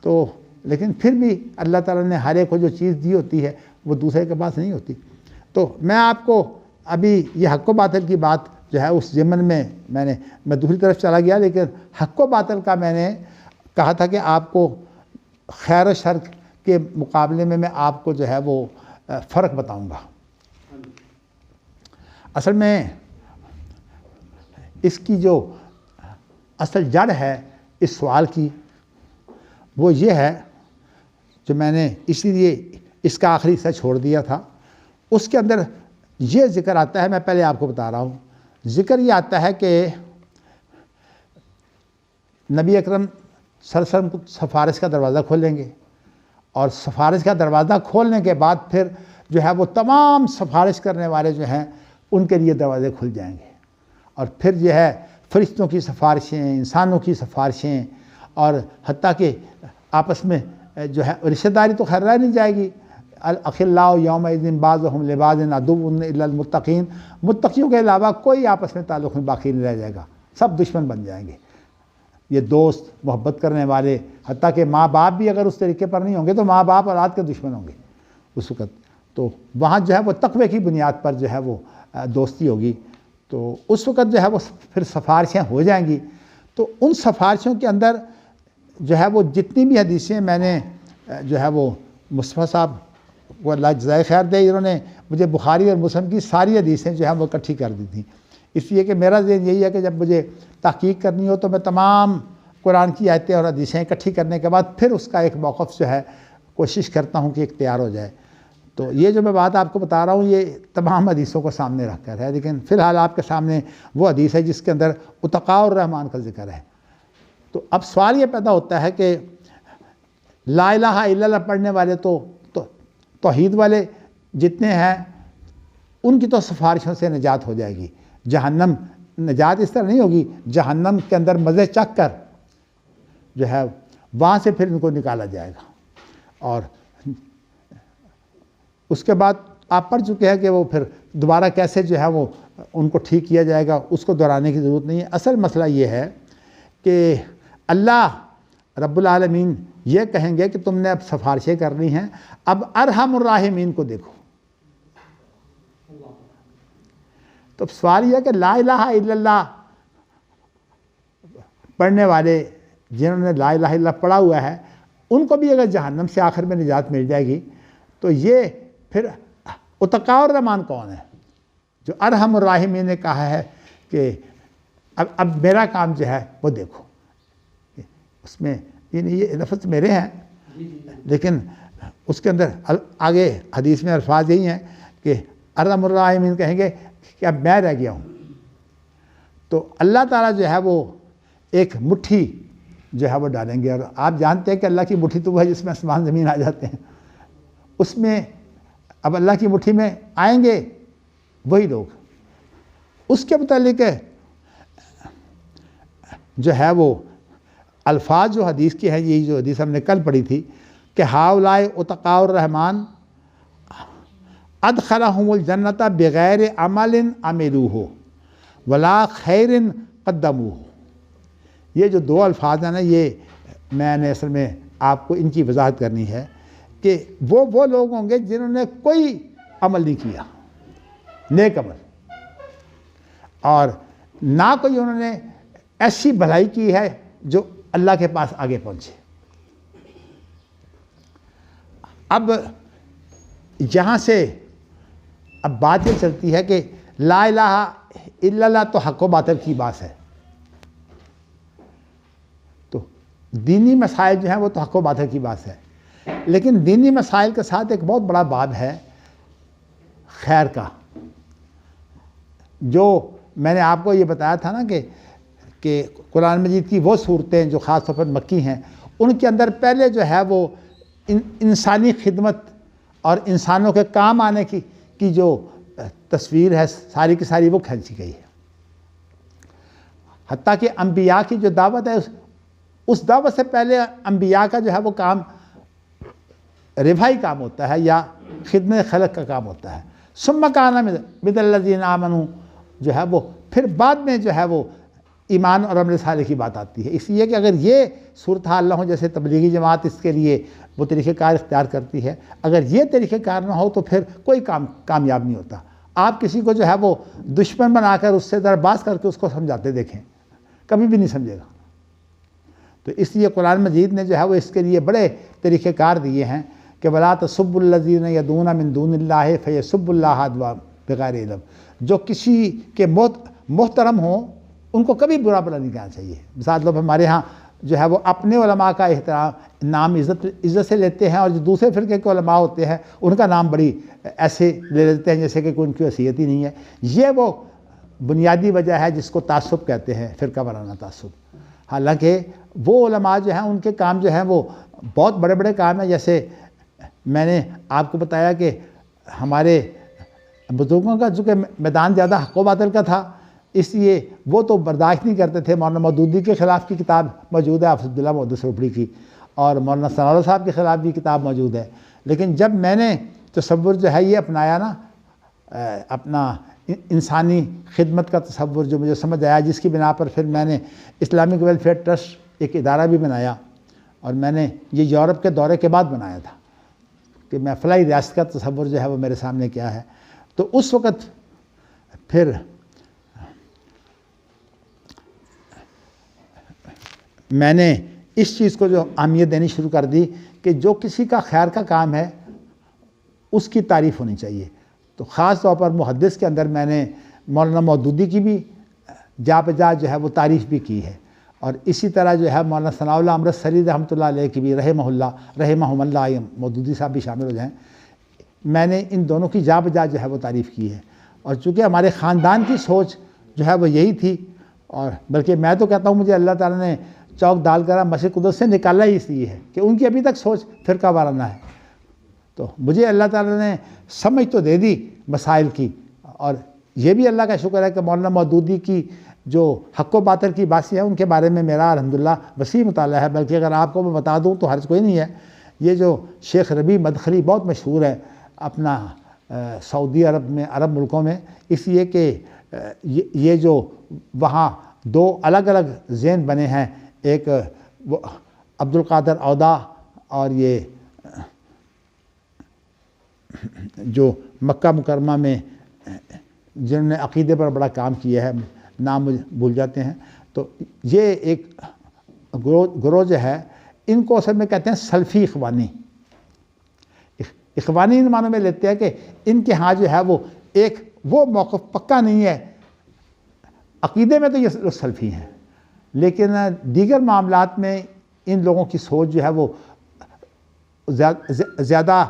تو لیکن پھر بھی اللہ تعالیٰ نے ہر ایک کو جو چیز دی ہوتی ہے وہ دوسرے کے پاس نہیں ہوتی. تو میں آپ کو ابھی یہ حق و باطل کی بات جو ہے اس ضمن میں میں دوسری طرف چلا گیا, لیکن حق و باطل کا میں نے کہا تھا کہ آپ کو خیر و شر کے مقابلے میں آپ کو جو ہے وہ فرق بتاؤں گا. اصل میں اس کی جو اصل جڑ ہے اس سوال کی وہ یہ ہے جو میں نے اسی لیے اس کا آخری حصہ چھوڑ دیا تھا. اس کے اندر یہ ذکر آتا ہے, میں پہلے آپ کو بتا رہا ہوں, ذکر یہ آتا ہے کہ نبی اکرم صلی اللہ علیہ وسلم سفارش کا دروازہ کھولیں گے, اور سفارش کا دروازہ کھولنے کے بعد پھر جو ہے وہ تمام سفارش کرنے والے جو ہیں ان کے لیے دروازے کھل جائیں گے. اور پھر جو ہے فرشتوں کی سفارشیں, انسانوں کی سفارشیں, اور حتیٰ کہ آپس میں جو ہے رشتہ داری تو خیر رہ نہیں جائے گی. الاخلاء یومئذ بعضهم لبعض عدو الا المتقین, متقیوں کے علاوہ کوئی آپس میں تعلق میں باقی نہیں رہ جائے گا, سب دشمن بن جائیں گے. یہ دوست محبت کرنے والے, حتیٰ کہ ماں باپ بھی اگر اس طریقے پر نہیں ہوں گے تو ماں باپ اولاد کے دشمن ہوں گے اس وقت. تو وہاں جو ہے وہ تقوی کی بنیاد پر جو ہے وہ دوستی ہوگی. تو اس وقت جو ہے وہ پھر سفارشیں ہو جائیں گی. تو ان سفارشوں کے اندر جو ہے وہ جتنی بھی حدیثیں میں نے جو ہے وہ مصطفیٰ صاحب وہ اللہ جزائے خیر دے, انہوں نے مجھے بخاری اور مسلم کی ساری حدیثیں جو ہیں وہ اکٹھی کر دی تھیں. اس لیے کہ میرا ذہن یہی ہے کہ جب مجھے تحقیق کرنی ہو تو میں تمام قرآن کی آیتیں اور حدیثیں اکٹھی کرنے کے بعد پھر اس کا ایک موقف جو ہے کوشش کرتا ہوں کہ ایک تیار ہو جائے. تو یہ جو میں بات آپ کو بتا رہا ہوں یہ تمام حدیثوں کو سامنے رکھ کر ہے, لیکن فی الحال آپ کے سامنے وہ حدیث ہے جس کے اندر اتقاء الرحمن کا ذکر ہے. تو اب سوال یہ پیدا ہوتا ہے کہ لا الہ الا اللہ پڑھنے والے تو توحید والے جتنے ہیں ان کی تو سفارشوں سے نجات ہو جائے گی. جہنم نجات اس طرح نہیں ہوگی, جہنم کے اندر مزے چکھ کر جو ہے وہاں سے پھر ان کو نکالا جائے گا. اور اس کے بعد آپ پڑھ چکے ہیں کہ وہ پھر دوبارہ کیسے جو ہے وہ ان کو ٹھیک کیا جائے گا، اس کو دہرانے کی ضرورت نہیں ہے۔ اصل مسئلہ یہ ہے کہ اللہ رب العالمین یہ کہیں گے کہ تم نے اب سفارشیں کرنی ہیں، اب ارحم الراحمین کو دیکھو۔ تو سوال یہ ہے کہ لا الہ الا اللہ پڑھنے والے جنہوں نے لا الہ الا اللہ پڑھا ہوا ہے، ان کو بھی اگر جہنم سے آخر میں نجات مل جائے گی، تو یہ پھر اتقاء الرحمان کون ہے؟ جو ارحم الراحمین نے کہا ہے کہ اب میرا کام جو ہے وہ دیکھو۔ اس میں یہ لفظ میرے ہیں، لیکن اس کے اندر آگے حدیث میں الفاظ یہی ہیں کہ ارحم الراحمین کہیں گے کہ اب میں رہ گیا ہوں۔ تو اللہ تعالیٰ جو ہے وہ ایک مٹھی جو ہے وہ ڈالیں گے، اور آپ جانتے ہیں کہ اللہ کی مٹھی تو وہ ہے جس میں آسمان زمین آ جاتے ہیں۔ اس میں اب اللہ کی مٹھی میں آئیں گے وہی لوگ۔ اس کے متعلق جو ہے وہ الفاظ جو حدیث کے ہیں، یہی جو حدیث ہم نے کل پڑھی تھی کہ ہؤلاء اتقاء الرحمن ادخلہم الجنۃ بغیر عمل عملوہ ولا خیر قدموہ۔ یہ جو دو الفاظ ہیں نا، یہ میں نے اصل میں آپ کو ان کی وضاحت کرنی ہے کہ وہ لوگ ہوں گے جنہوں نے کوئی عمل نہیں کیا، نیک عمل، اور نہ کوئی انہوں نے ایسی بھلائی کی ہے جو اللہ کے پاس آگے پہنچے۔ اب یہاں سے اب بات یہ چلتی ہے کہ لا الہ الا اللہ تو حق و باطل کی بات ہے، تو دینی مسائل جو ہیں وہ تو حق و باطل کی بات ہے، لیکن دینی مسائل کے ساتھ ایک بہت بڑا باب ہے خیر کا۔ جو میں نے آپ کو یہ بتایا تھا نا کہ قرآن مجید کی وہ صورتیں جو خاص طور پر مکی ہیں، ان کے اندر پہلے جو ہے وہ انسانی خدمت اور انسانوں کے کام آنے کی جو تصویر ہے ساری کی ساری وہ کھینچی گئی ہے۔ حتیٰ کہ انبیاء کی جو دعوت ہے، اس دعوت سے پہلے انبیاء کا جو ہے وہ کام رفائی کام ہوتا ہے یا خدمت خلق کا کام ہوتا ہے۔ ثم کان من الذین آمنوا جو ہے وہ پھر بعد میں جو ہے وہ ایمان اور عمل صالح کی بات آتی ہے۔ اس لیے کہ اگر یہ صورتحال نہ ہو، جیسے تبلیغی جماعت اس کے لیے وہ طریقہ کار اختیار کرتی ہے، اگر یہ طریقہ کار نہ ہو تو پھر کوئی کامیاب نہیں ہوتا۔ آپ کسی کو جو ہے وہ دشمن بنا کر اس سے درباز کر کے اس کو سمجھاتے دیکھیں، کبھی بھی نہیں سمجھے گا۔ تو اس لیے قرآن مجید نے جو ہے وہ اس کے لیے بڑے طریقہ کار دیے ہیں کہ وَلَا تَسُبُّوا الَّذِينَ يَدْعُونَ مِن دُونِ اللَّهِ فَيَسُبُّوا اللَّهَ عَدْوًا بِغَيْرِ علم۔ جو کسی کے محترم ہوں ان کو کبھی برا بلا نہیں کہنا چاہیے۔ مثال لوگ ہمارے ہاں جو ہے وہ اپنے علماء کا احترام نام عزت سے لیتے ہیں، اور جو دوسرے فرقے کے علماء ہوتے ہیں ان کا نام بڑی ایسے لے لیتے ہیں جیسے کہ کوئی ان کی حیثیت ہی نہیں ہے۔ یہ وہ بنیادی وجہ ہے جس کو تعصب کہتے ہیں، فرقہ وارانہ تعصب۔ حالانکہ وہ علماء جو ہیں ان کے کام جو ہیں وہ بہت بڑے بڑے کام ہیں۔ جیسے میں نے آپ کو بتایا کہ ہمارے بزرگوں کا چونکہ میدان زیادہ حق و باطل کا تھا، اس لیے وہ تو برداشت نہیں کرتے تھے۔ مولانا مودودی کے خلاف کی کتاب موجود ہے، حافظ عبداللہ محدث روپڑی کی، اور مولانا ثناء اللہ صاحب کے خلاف بھی کتاب موجود ہے۔ لیکن جب میں نے تصور جو ہے یہ اپنایا نا، اپنا انسانی خدمت کا تصور جو مجھے سمجھ آیا، جس کی بنا پر پھر میں نے اسلامک ویلفیئر ٹرسٹ ایک ادارہ بھی بنایا، اور میں نے یہ یورپ کے دورے کے بعد بنایا تھا کہ میں فلاحی ریاست کا تصور جو ہے وہ میرے سامنے کیا ہے۔ تو اس وقت پھر میں نے اس چیز کو جو اہمیت دینی شروع کر دی کہ جو کسی کا خیر کا کام ہے اس کی تعریف ہونی چاہیے۔ تو خاص طور پر محدث کے اندر میں نے مولانا مودودی کی بھی جا بجا جو ہے وہ تعریف بھی کی ہے، اور اسی طرح جو ہے مولانا ثناء اللہ امرتسری رحمۃ اللہ علیہ کی بھی رحمہم اللہ، مودودی صاحب بھی شامل ہو جائیں، میں نے ان دونوں کی جا بجا جو ہے وہ تعریف کی ہے۔ اور چونکہ ہمارے خاندان کی سوچ جو ہے وہ یہی تھی، اور بلکہ میں تو کہتا ہوں مجھے اللہ تعالیٰ نے چوک ڈال کر مسجد قدس سے نکالا ہی اس لیے ہے کہ ان کی ابھی تک سوچ فرقہ وارانہ ہے۔ تو مجھے اللہ تعالیٰ نے سمجھ تو دے دی مسائل کی، اور یہ بھی اللہ کا شکر ہے کہ مولانا مودودی کی جو حق و باطل کی باتیں ہیں ان کے بارے میں میرا الحمدللہ وسیع مطالعہ ہے۔ بلکہ اگر آپ کو میں بتا دوں تو حرج کوئی نہیں ہے، یہ جو شیخ ربیع مدخلی بہت مشہور ہے اپنا سعودی عرب میں، عرب ملکوں میں، اس لیے کہ یہ جو وہاں دو الگ الگ ذہن بنے ہیں، ایک عبد القادر اودا اور یہ جو مکہ مکرمہ میں جنہوں نے عقیدے پر بڑا کام کیا ہے، نام مجھے بھول جاتے ہیں، تو یہ ایک گروہ جو ہے ان کو اصل میں کہتے ہیں سلفی اخوانی۔ اخوانی ان معنوں میں لیتے ہیں کہ ان کے ہاں جو ہے وہ موقف پکا نہیں ہے، عقیدے میں تو یہ لوگ سلفی ہیں، لیکن دیگر معاملات میں ان لوگوں کی سوچ جو ہے وہ زیادہ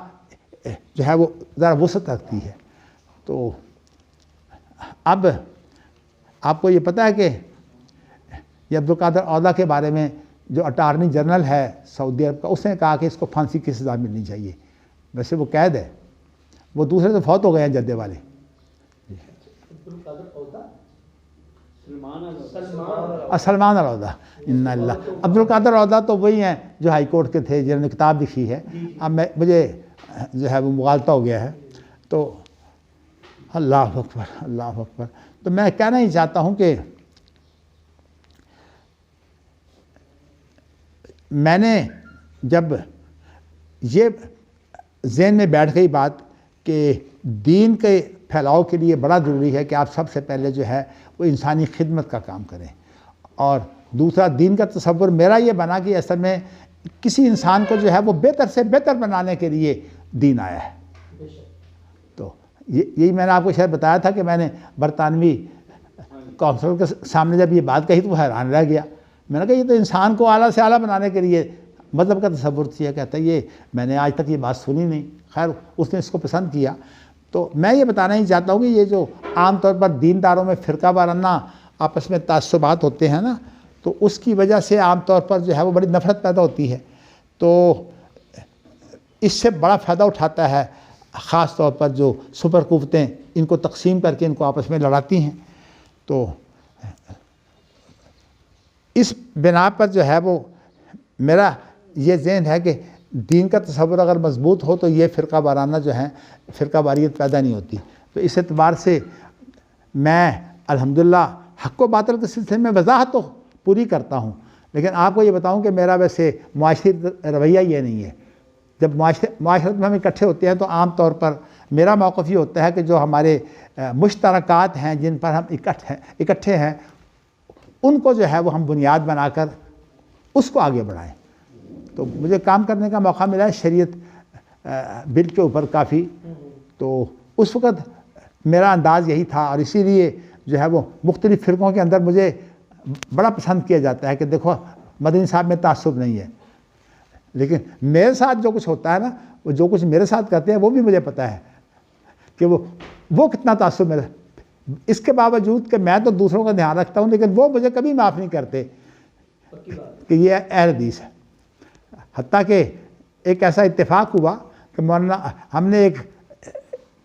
جو ہے وہ ذرا وسعت رکھتی ہے۔ تو اب آپ کو یہ پتہ ہے کہ یہ عبد القادر اودا کے بارے میں جو اٹارنی جنرل ہے سعودی عرب کا، اس نے کہا کہ اس کو پھانسی کی سزا ملنی چاہیے، ویسے وہ قید ہے، وہ دوسرے تو فوت ہو گئے ہیں جدے والے۔ سلمان الاودا، انا اللہ، عبد القادر اودا تو وہی ہیں جو ہائی کورٹ کے تھے جنہوں نے کتاب لکھی ہے، اب مجھے جو ہے وہ مغالطہ ہو گیا ہے، تو اللہ اکبر اللہ اکبر۔ تو میں کہنا ہی چاہتا ہوں کہ میں نے جب یہ ذہن میں بیٹھ گئی بات کہ دین کے پھیلاؤ کے لیے بڑا ضروری ہے کہ آپ سب سے پہلے جو ہے وہ انسانی خدمت کا کام کریں، اور دوسرا دین کا تصور میرا یہ بنا کہ اصل میں کسی انسان کو جو ہے وہ بہتر سے بہتر بنانے کے لیے دین آیا ہے۔ تو یہی میں نے آپ کو شاید بتایا تھا کہ میں نے برطانوی کونسل کے سامنے جب یہ بات کہی تو وہ حیران رہ گیا، میں نے کہا یہ تو انسان کو اعلیٰ سے اعلیٰ بنانے کے لیے مذہب کا تصور کیا، کہتا ہے یہ میں نے آج تک یہ بات سنی نہیں۔ خیر اس نے اس کو پسند کیا۔ تو میں یہ بتانا ہی چاہتا ہوں کہ یہ جو عام طور پر دینداروں میں فرقہ وارانہ آپس میں تعصبات ہوتے ہیں نا، تو اس کی وجہ سے عام طور پر جو ہے وہ بڑی نفرت پیدا ہوتی ہے، تو اس سے بڑا فائدہ اٹھاتا ہے خاص طور پر جو سپر قوتیں ان کو تقسیم کر کے ان کو آپس میں لڑاتی ہیں۔ تو اس بنا پر جو ہے وہ میرا یہ ذہن ہے کہ دین کا تصور اگر مضبوط ہو تو یہ فرقہ وارانہ جو ہے فرقہ واریت پیدا نہیں ہوتی۔ تو اس اعتبار سے میں الحمدللہ حق و باطل کے سلسلے میں وضاحت تو پوری کرتا ہوں، لیکن آپ کو یہ بتاؤں کہ میرا ویسے معاشی رویہ یہ نہیں ہے۔ جب معاشرت میں ہم اکٹھے ہوتے ہیں تو عام طور پر میرا موقف یہ ہوتا ہے کہ جو ہمارے مشترکات ہیں جن پر ہم اکٹھے ہیں ان کو جو ہے وہ ہم بنیاد بنا کر اس کو آگے بڑھائیں۔ تو مجھے کام کرنے کا موقع ملا ہے شریعت بل کے اوپر کافی، تو اس وقت میرا انداز یہی تھا، اور اسی لیے جو ہے وہ مختلف فرقوں کے اندر مجھے بڑا پسند کیا جاتا ہے کہ دیکھو مدنی صاحب میں تعصب نہیں ہے، لیکن میرے ساتھ جو کچھ ہوتا ہے نا، وہ جو کچھ میرے ساتھ کرتے ہیں وہ بھی مجھے پتہ ہے کہ وہ کتنا تعصب میرا، اس کے باوجود کہ میں تو دوسروں کا دھیان رکھتا ہوں لیکن وہ مجھے کبھی معاف نہیں کرتے کہ یہ اہل حدیث ہے۔ حتیٰ کہ ایک ایسا اتفاق ہوا کہ مولانا ہم نے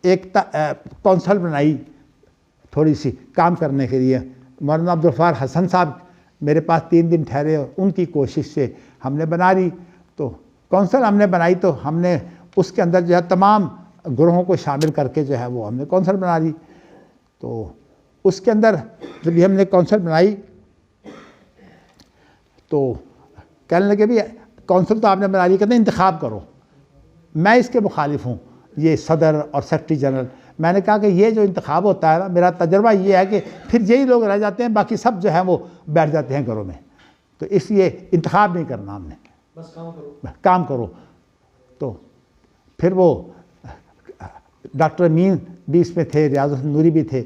ایک کونسل بنائی تھوڑی سی کام کرنے کے لیے، مولانا عبدالغفار حسن صاحب میرے پاس 3 دن ٹھہرے اور ان کی کوشش سے ہم نے بنا لی۔ تو کونسل ہم نے بنائی تو ہم نے اس کے اندر جو ہے تمام گروہوں کو شامل کر کے جو ہے وہ ہم نے کونسل بنا لی۔ تو اس کے اندر جب ہم نے کونسل بنائی تو کہنے لگے بھی کونسل تو آپ نے بنا لی، کہتے ہیں انتخاب کرو۔ میں اس کے مخالف ہوں، یہ صدر اور سیکرٹری جنرل۔ میں نے کہا کہ یہ جو انتخاب ہوتا ہے نا، میرا تجربہ یہ ہے کہ پھر یہی لوگ رہ جاتے ہیں، باقی سب جو ہیں وہ بیٹھ جاتے ہیں گھروں میں، تو اس لیے انتخاب نہیں کرنا ہم نے، بس کام کرو۔ تو پھر وہ ڈاکٹر امین بھی اس میں تھے، ریاض الحسن نوری بھی تھے،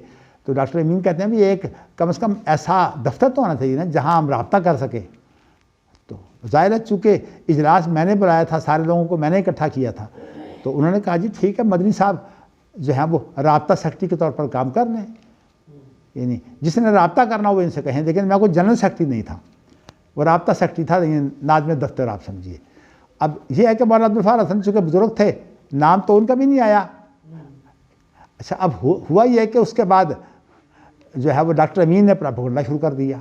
تو ڈاکٹر امین کہتے ہیں بھی ایک کم از کم ایسا دفتر تو ہونا چاہیے نا جہاں ہم رابطہ کر سکیں۔ تو ظاہر ہے چونکہ اجلاس میں نے بلایا تھا، سارے لوگوں کو میں نے اکٹھا کیا تھا، تو انہوں نے کہا جی ٹھیک ہے مدنی صاحب جو ہے وہ رابطہ سیکرٹری کے طور پر کام کر لیں، یعنی جس نے رابطہ کرنا وہ ان سے کہیں، لیکن میں کوئی جنرل سیکرٹری نہیں تھا، وہ رابطہ سیکرٹری تھا، ناظم دفتر آپ سمجھیے۔ اب یہ ہے کہ مولانا عبدالغفار حسن چونکہ بزرگ تھے، نام تو ان کا بھی نہیں آیا۔ اچھا اب ہوا یہ کہ اس کے بعد جو ہے وہ ڈاکٹر امین نے پراپیگنڈا شروع کر دیا۔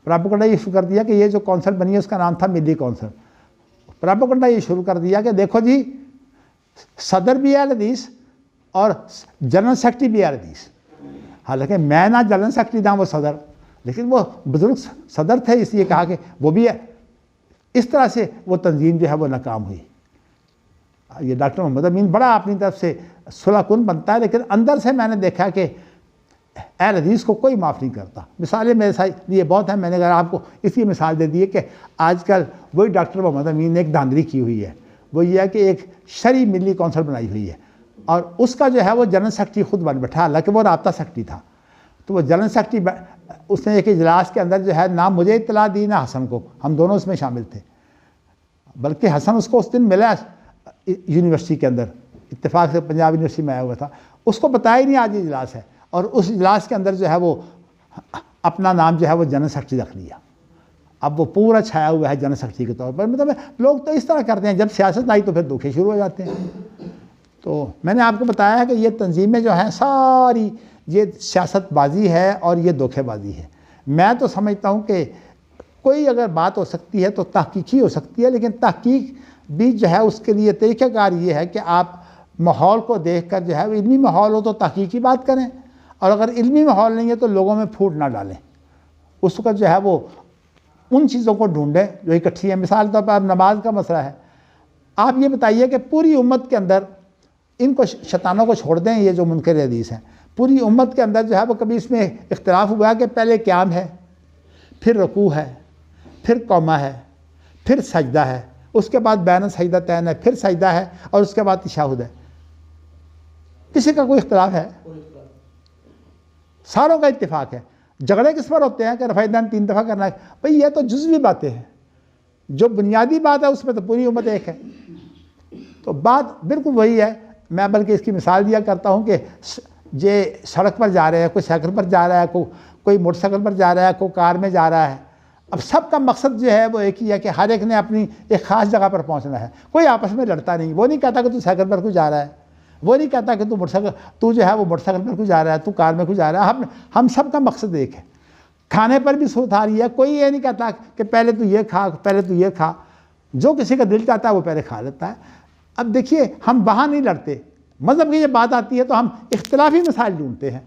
پراپیگنڈا یہ شروع کر دیا کہ یہ جو کونسل بنی ہے اس کا نام تھا ملی کونسل۔ پراپیگنڈا یہ شروع کر دیا کہ دیکھو جی صدر بھی اہل حدیث اور جنرل سیکرٹری بھی اہل حدیث، حالانکہ میں نہ جنرل سیکرٹری تھا وہ صدر، لیکن وہ بزرگ صدر تھے، اس لیے کہا کہ وہ بھی اس طرح سے وہ تنظیم جو ہے وہ ناکام ہوئی۔ یہ ڈاکٹر محمد امین بڑا اپنی طرف سے صلح کن بنتا ہے، لیکن اندر سے میں نے دیکھا کہ اہل حدیث کو کوئی معاف نہیں کرتا۔ مثالیں میرے ساتھ لیے بہت ہیں، میں نے اگر آپ کو اس لیے مثال دے دی ہے کہ آج کل وہی ڈاکٹر محمد امین نے ایک دھاندلی کی ہوئی ہے، وہ یہ ہے کہ ایک شرعی ملی کونسل بنائی ہوئی ہے، اور اس کا جو ہے وہ جنرل سیکرٹری خود بن بیٹھا، حالانکہ وہ رابطہ سیکرٹری تھا۔ تو وہ جنرل سیکرٹری اس نے ایک اجلاس کے اندر جو ہے نہ مجھے اطلاع دی نہ حسن کو، ہم دونوں اس میں شامل تھے، بلکہ حسن اس کو اس دن ملا یونیورسٹی کے اندر، اتفاق سے پنجاب یونیورسٹی میں آیا ہوا تھا، اس کو بتایا ہی نہیں آج اجلاس ہے، اور اس اجلاس کے اندر جو ہے وہ اپنا نام جو ہے وہ جنرل سیکرٹری رکھ لیا۔ اب وہ پورا چھایا ہوا ہے جنرل سیکرٹری کے طور پر۔ مطلب لوگ تو اس طرح کرتے ہیں، جب سیاست آئی تو پھر دھوکے شروع ہو جاتے ہیں۔ تو میں نے آپ کو بتایا ہے کہ یہ تنظیمیں جو ہیں ساری یہ سیاست بازی ہے اور یہ دھوکے بازی ہے۔ میں تو سمجھتا ہوں کہ کوئی اگر بات ہو سکتی ہے تو تحقیقی ہو سکتی ہے، لیکن تحقیق بھی جو ہے اس کے لیے طریقہ کار یہ ہے کہ آپ ماحول کو دیکھ کر جو ہے علمی ماحول ہو تو تحقیقی بات کریں، اور اگر علمی ماحول نہیں ہے تو لوگوں میں پھوٹ نہ ڈالیں، اس وقت جو ہے وہ ان چیزوں کو ڈھونڈیں جو اکٹھی ہیں۔ مثال طور پر نماز کا مسئلہ ہے، آپ یہ بتائیے کہ پوری امت کے اندر ان کو شیطانوں کو چھوڑ دیں، یہ جو منکر حدیث ہیں، پوری امت کے اندر جو ہے وہ کبھی اس میں اختلاف ہوا ہے کہ پہلے قیام ہے، پھر رکوع ہے، پھر قومہ ہے، پھر سجدہ ہے، اس کے بعد بین السجدتین ہے، پھر سجدہ ہے، اور اس کے بعد تشہد ہے؟ کسی کا کوئی اختلاف ہے؟ ساروں کا اتفاق ہے۔ جھگڑے کس پر ہوتے ہیں کہ رفع دین 3 دفعہ کرنا ہے؟ بھئی یہ تو جزوی باتیں ہیں، جو بنیادی بات ہے اس میں تو پوری امت ایک ہے۔ تو بات بالکل وہی ہے۔ میں بلکہ اس کی مثال دیا کرتا ہوں کہ یہ سڑک پر جا رہے ہیں، کوئی سائیکل پر جا رہا ہے، کوئی موٹر سائیکل پر جا رہا ہے، کوئی کار میں جا رہا ہے، اب سب کا مقصد جو ہے وہ ایک ہی ہے کہ ہر ایک نے اپنی ایک خاص جگہ پر پہنچنا ہے، کوئی آپس میں لڑتا نہیں۔ وہ نہیں کہتا کہ تو سائیکل پر کیوں جا رہا ہے، وہ نہیں کہتا کہ تو جو ہے وہ موٹر سائیکل پر کیوں جا رہا ہے، تو کار میں کیوں جا رہا ہے۔ ہم سب کا مقصد ایک ہے۔ کھانے پر بھی صورت آ رہی ہے، کوئی یہ نہیں کہتا کہ پہلے تو یہ کھا، پہلے تو یہ کھا، جو کسی کا دل چاہتا ہے وہ پہلے کھا لیتا ہے۔ اب دیکھیے ہم وہاں نہیں لڑتے، مذہب کی یہ بات آتی ہے تو ہم اختلافی مسائل ڈھونڈتے ہیں،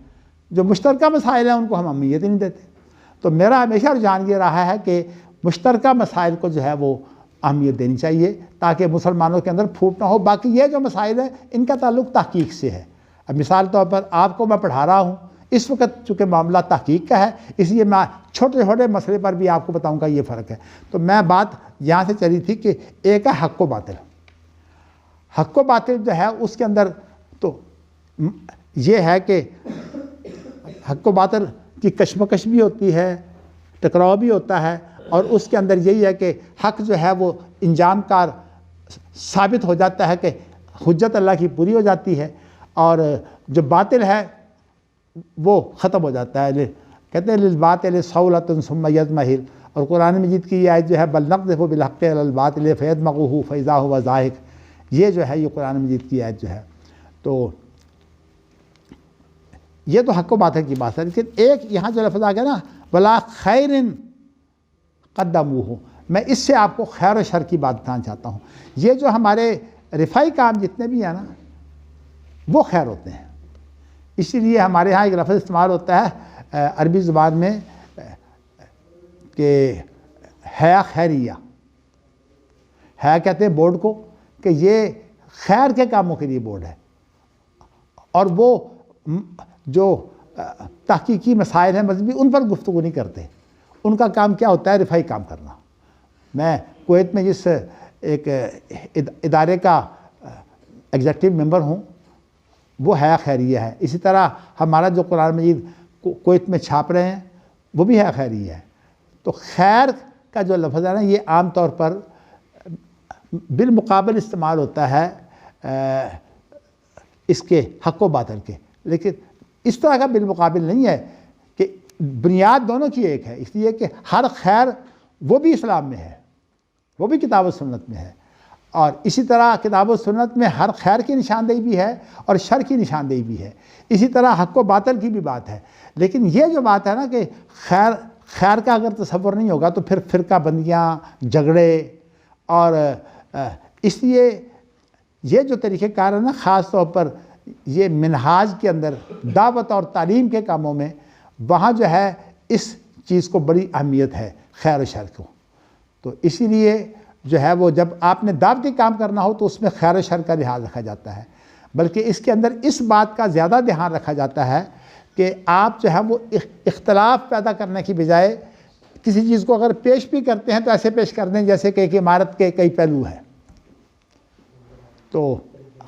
جو مشترکہ مسائل ہیں ان کو ہم اہمیت ہی نہیں دیتے۔ تو میرا ہمیشہ رجحان یہ رہا ہے کہ مشترکہ مسائل کو جو ہے وہ اہمیت دینی چاہیے تاکہ مسلمانوں کے اندر پھوٹ نہ ہو۔ باقی یہ جو مسائل ہیں ان کا تعلق تحقیق سے ہے۔ اب مثال طور پر آپ کو میں پڑھا رہا ہوں، اس وقت چونکہ معاملہ تحقیق کا ہے، اس لیے میں چھوٹے چھوٹے مسئلے پر بھی آپ کو بتاؤں گا یہ فرق ہے۔ تو میں بات یہاں سے چلی تھی کہ ایک ہے حق و باطل۔ حق و باطل جو ہے اس کے اندر تو یہ ہے کہ حق و باطل کی کشمکش بھی ہوتی ہے، ٹکراؤ بھی ہوتا ہے، اور اس کے اندر یہی ہے کہ حق جو ہے وہ انجام کار ثابت ہو جاتا ہے کہ حجت اللہ کی پوری ہو جاتی ہے، اور جو باطل ہے وہ ختم ہو جاتا ہے۔ کہتے ہیں للباطل صولۃ ثم یضمحل، اور قرآن مجید کی یہ آیت جو ہے بل نقذف بالحق علی الباطل فیدمغہ فاذا هو زاہق، یہ جو ہے یہ قرآن مجید کی آیت جو ہے۔ تو یہ تو حق و باطل کی بات ہے، لیکن ایک یہاں جو لفظ آ گیا نا ولا خیر قدموہ، میں اس سے آپ کو خیر و شر کی بات بتانا چاہتا ہوں۔ یہ جو ہمارے رفائی کام جتنے بھی ہیں نا وہ خیر ہوتے ہیں، اسی لیے ہمارے ہاں ایک لفظ استعمال ہوتا ہے عربی زبان میں کہ ہے خیریہ، ہے کہتے ہیں بورڈ کو کہ یہ خیر کے کاموں کے لیے بورڈ ہے، اور وہ جو تحقیقی مسائل ہیں مذہبی ان پر گفتگو نہیں کرتے، ان کا کام کیا ہوتا ہے رفائی کام کرنا۔ میں کویت میں جس ایک ادارے کا ایگزیکٹو ممبر ہوں وہ ہے خیریہ ہے، اسی طرح ہمارا جو قرآن مجید کویت میں چھاپ رہے ہیں وہ بھی ہے خیریہ ہے۔ تو خیر کا جو لفظ ہے نا یہ عام طور پر بالمقابل استعمال ہوتا ہے اس کے حق و باطل کے، لیکن اس طرح کا بالمقابل نہیں ہے کہ بنیاد دونوں کی ایک ہے، اس لیے کہ ہر خیر وہ بھی اسلام میں ہے، وہ بھی کتاب و سنت میں ہے، اور اسی طرح کتاب و سنت میں ہر خیر کی نشاندہی بھی ہے اور شر کی نشاندہی بھی ہے، اسی طرح حق و باطل کی بھی بات ہے۔ لیکن یہ جو بات ہے نا کہ خیر کا اگر تصور نہیں ہوگا تو پھر فرقہ بندیاں، جھگڑے، اور اس لیے یہ جو طریقہ کار ہے نا خاص طور پر یہ منہاج کے اندر دعوت اور تعلیم کے کاموں میں وہاں جو ہے اس چیز کو بڑی اہمیت ہے، خیر و شر کو. تو اسی لیے جو ہے وہ جب آپ نے دعوتی کام کرنا ہو تو اس میں خیر و شر کا لحاظ رکھا جاتا ہے، بلکہ اس کے اندر اس بات کا زیادہ دھیان رکھا جاتا ہے کہ آپ جو ہے وہ اختلاف پیدا کرنے کی بجائے کسی چیز کو اگر پیش بھی کرتے ہیں تو ایسے پیش کر دیں جیسے کہ ایک عمارت کے کئی پہلو ہیں. تو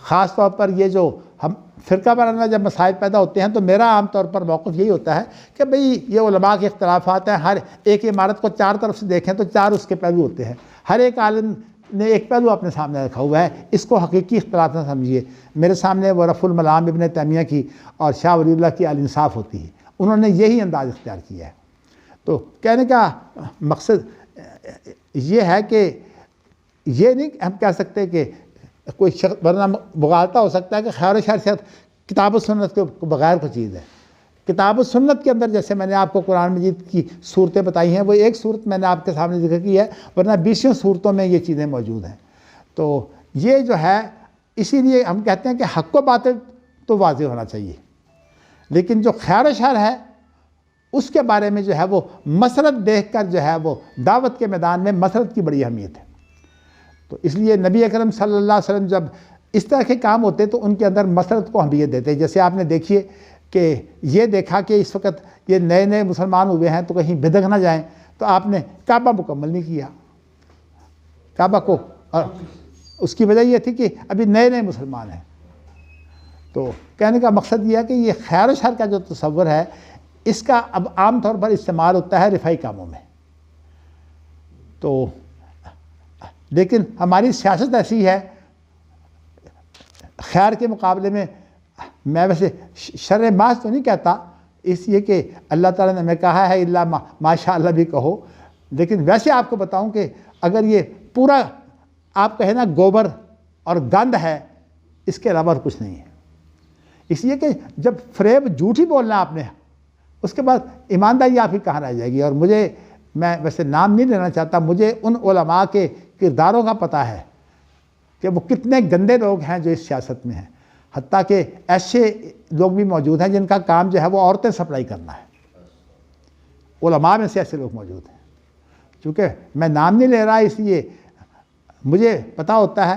خاص طور پر یہ جو ہم فرقہ وارانہ جب مسائل پیدا ہوتے ہیں تو میرا عام طور پر موقف یہی ہوتا ہے کہ بھئی یہ علماء کے اختلافات ہیں، ہر ایک عمارت کو چار طرف سے دیکھیں تو چار اس کے پہلو ہوتے ہیں، ہر ایک عالم نے ایک پہلو اپنے سامنے رکھا ہوا ہے، اس کو حقیقی اختلاف نہ سمجھیے. میرے سامنے وہ رفع الملام ابن تیمیہ کی اور شاہ ولی اللہ کی الانصاف ہوتی ہے، انہوں نے یہی انداز اختیار کیا ہے. تو کہنے کا مقصد یہ ہے کہ یہ نہیں ہم کہہ سکتے کہ کوئی شخص ورنہ مغالطہ ہو سکتا ہے کہ خیر و شر سے کتاب و سنت کے بغیر کوئی چیز ہے. کتاب و سنت کے اندر جیسے میں نے آپ کو قرآن مجید کی صورتیں بتائی ہیں، وہ ایک صورت میں نے آپ کے سامنے ذکر کی ہے، ورنہ 20 صورتوں میں یہ چیزیں موجود ہیں. تو یہ جو ہے اسی لیے ہم کہتے ہیں کہ حق و باطل تو واضح ہونا چاہیے، لیکن جو خیر و شر ہے اس کے بارے میں جو ہے وہ مسرت دیکھ کر جو ہے وہ دعوت کے میدان میں مسرت کی بڑی اہمیت ہے. تو اس لیے نبی اکرم صلی اللہ علیہ وسلم جب اس طرح کے کام ہوتے تو ان کے اندر مسرت کو اہمیت دیتے. جیسے آپ نے دیکھیے کہ یہ دیکھا کہ اس وقت یہ نئے نئے مسلمان ہوئے ہیں تو کہیں بدک نہ جائیں، تو آپ نے کعبہ مکمل نہیں کیا کعبہ کو، اور اس کی وجہ یہ تھی کہ ابھی نئے نئے مسلمان ہیں. تو کہنے کا مقصد یہ ہے کہ یہ خیر و شر کا جو تصور ہے اس کا اب عام طور پر استعمال ہوتا ہے رفائی کاموں میں. تو لیکن ہماری سیاست ایسی ہے، خیر کے مقابلے میں میں ویسے شر محض تو نہیں کہتا، اس لیے کہ اللہ تعالیٰ نے ہمیں کہا ہے الا ماشاء اللہ بھی کہو، لیکن ویسے آپ کو بتاؤں کہ اگر یہ پورا آپ کہیں نا گوبر اور گند ہے، اس کے علاوہ کچھ نہیں ہے. اس لیے کہ جب فریب جھوٹ ہی بولنا آپ نے، اس کے بعد ایمانداری آپ ہی کہاں رہ جائے گی. اور میں ویسے نام نہیں لینا چاہتا، مجھے ان علماء کے کرداروں کا پتہ ہے کہ وہ کتنے گندے لوگ ہیں جو اس سیاست میں ہیں، حتیٰ کہ ایسے لوگ بھی موجود ہیں جن کا کام جو ہے وہ عورتیں سپلائی کرنا ہے. علماء میں سے ایسے لوگ موجود ہیں. چونکہ میں نام نہیں لے رہا اس لیے مجھے پتہ ہوتا ہے،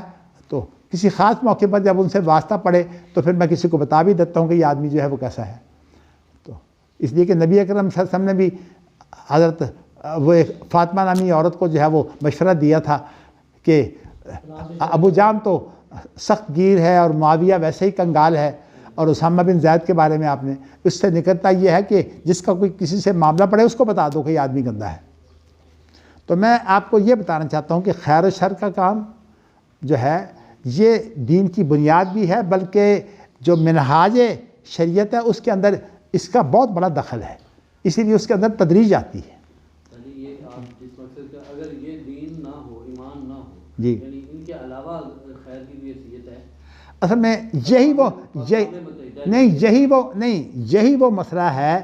تو کسی خاص موقع پر جب ان سے واسطہ پڑے تو پھر میں کسی کو بتا بھی دیتا ہوں کہ یہ آدمی جو ہے وہ کیسا ہے. تو اس لیے کہ نبی اکرم صلی اللہ علیہ وسلم نے بھی حضرت وہ ایک فاطمہ نامی عورت کو جو ہے وہ مشورہ دیا تھا کہ ابو جام تو سخت گیر ہے اور معاویہ ویسے ہی کنگال ہے، اور اسامہ بن زید کے بارے میں آپ نے اس سے نکلتا یہ ہے کہ جس کا کوئی کسی سے معاملہ پڑے اس کو بتا دو کہ یہ آدمی گندا ہے. تو میں آپ کو یہ بتانا چاہتا ہوں کہ خیر و شر کا کام جو ہے یہ دین کی بنیاد بھی ہے، بلکہ جو منہاج شریعت ہے اس کے اندر اس کا بہت بڑا دخل ہے، اسی لیے اس کے اندر تدریج آتی ہے. یہ آپ جس مقصد کا اگر یہ دین نہ ہو، ایمان نہ ہو، جی یعنی ان کے علاوہ خیر کی بھی حیثیت ہے. اصل میں یہی وہ مسئلہ ہے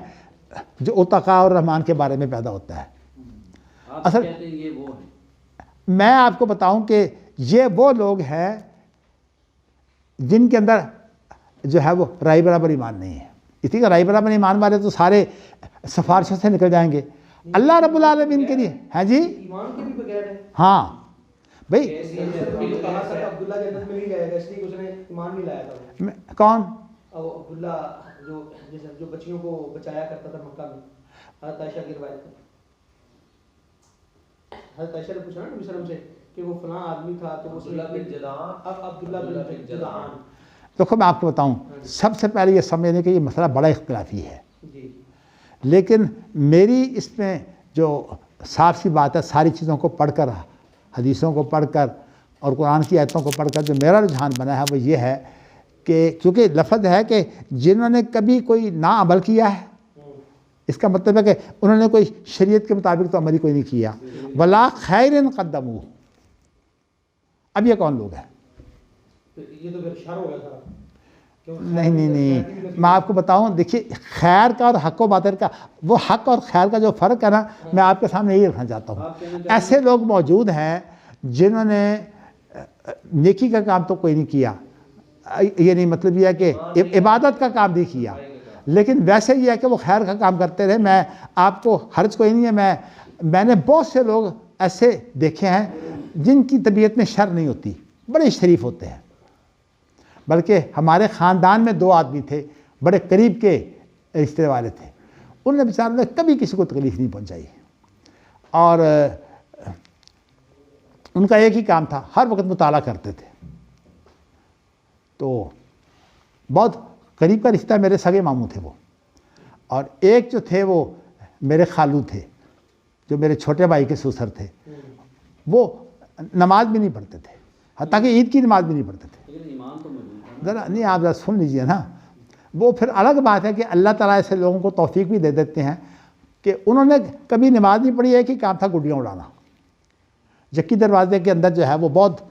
جو اتقاء اور رحمان کے بارے میں پیدا ہوتا ہے. اصل کہتے ہیں یہ وہ ہے. میں آپ کو بتاؤں کہ یہ وہ لوگ ہیں جن کے اندر جو ہے وہ رائے برابر ایمان نہیں ہے. اسی کا رائے برابر ایمان والے تو سارے سفارشوں سے نکل جائیں گے. اللہ رب العالمین کے لیے ہیں جی ایمان کے بھی بغیر ہے. ہاں بھائی عبداللہ جنت میں نہیں جائے گا اس لیے اس نے ایمان نہیں لایا تھا. کون؟ عبداللہ جو بچیوں کو بچایا کرتا تھا مکہ میں، حضرت عائشہ کی روایت ہے. حضرت عائشہ نے پوچھا نا نبی صلی اللہ علیہ وسلم سے کہ وہ فلاں آدمی تھا تو عبداللہ بن جدعان. دیکھو میں آپ کو بتاؤں، سب سے پہلے یہ سمجھنے کہ یہ مسئلہ بڑا اختلافی ہے، لیکن میری اس میں جو صاف سی بات ہے، ساری چیزوں کو پڑھ کر، حدیثوں کو پڑھ کر اور قرآن کی آیتوں کو پڑھ کر جو میرا رجحان بنا ہے وہ یہ ہے کہ چونکہ لفظ ہے کہ جنہوں نے کبھی کوئی نا عمل کیا ہے، اس کا مطلب ہے کہ انہوں نے کوئی شریعت کے مطابق تو عمل کوئی نہیں کیا. ولا خیر قدموا. اب یہ کون لوگ ہیں؟ یہ تو پھر شر ہو گیا تھا. نہیں میں آپ کو بتاؤں، دیکھیے خیر کا اور حق و باطل کا، وہ حق اور خیر کا جو فرق ہے نا، میں آپ کے سامنے یہی رکھنا چاہتا ہوں. ایسے لوگ موجود ہیں جنہوں نے نیکی کا کام تو کوئی نہیں کیا، یعنی مطلب یہ ہے کہ عبادت کا کام نہیں کیا، لیکن ویسے یہ ہے کہ وہ خیر کا کام کرتے رہے۔ میں آپ کو حرج کوئی نہیں ہے، میں نے بہت سے لوگ ایسے دیکھے ہیں جن کی طبیعت میں شر نہیں ہوتی، بڑے شریف ہوتے ہیں۔ بلکہ ہمارے خاندان میں 2 آدمی تھے، بڑے قریب کے رشتے والے تھے، انہوں نے بیچاروں نے کبھی کسی کو تکلیف نہیں پہنچائی، اور ان کا ایک ہی کام تھا، ہر وقت مطالعہ کرتے تھے۔ تو بہت قریب کا رشتہ میرے سگے ماموں تھے وہ، اور ایک جو تھے وہ میرے خالو تھے، جو میرے چھوٹے بھائی کے سسر تھے، وہ نماز بھی نہیں پڑھتے تھے، حتیٰ کہ عید کی نماز بھی نہیں پڑھتے تھے۔ لیکن ایمان تو موجود تھا۔ ذرا نہیں، آپ ذرا سن لیجئے نا، وہ پھر الگ بات ہے کہ اللہ تعالیٰ ایسے لوگوں کو توفیق بھی دے دیتے ہیں کہ انہوں نے کبھی نماز نہیں پڑھی، ایک ہی کام تھا گڈیاں اڑانا۔ جکی دروازے کے اندر جو ہے وہ بہت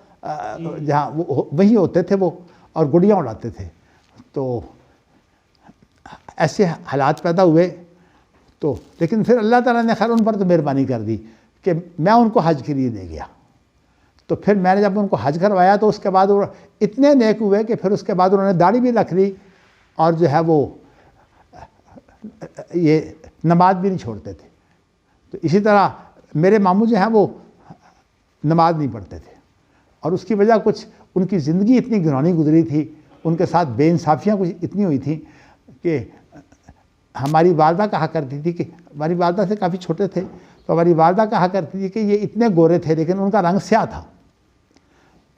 جہاں وہیں ہوتے تھے وہ، اور گڈیاں اڑاتے تھے۔ تو ایسے حالات پیدا ہوئے، تو لیکن پھر اللہ تعالیٰ نے خیر ان پر تو مہربانی کر دی کہ میں ان کو حج کے لیے لے گیا۔ تو پھر میں نے جب ان کو حج کروایا تو اس کے بعد وہ اتنے نیک ہوئے کہ پھر اس کے بعد انہوں نے داڑھی بھی رکھ لی، اور جو ہے وہ یہ نماز بھی نہیں چھوڑتے تھے۔ تو اسی طرح میرے ماموں جو ہیں وہ نماز نہیں پڑھتے تھے، اور اس کی وجہ کچھ ان کی زندگی اتنی گھناؤنی گزری تھی، ان کے ساتھ بے انصافیاں کچھ اتنی ہوئی تھیں کہ ہماری والدہ کہا کرتی تھی کہ ہماری والدہ سے کافی چھوٹے تھے، تو ہماری والدہ کہا کرتی تھی کہ یہ اتنے گورے تھے لیکن ان کا رنگ سیاہ تھا۔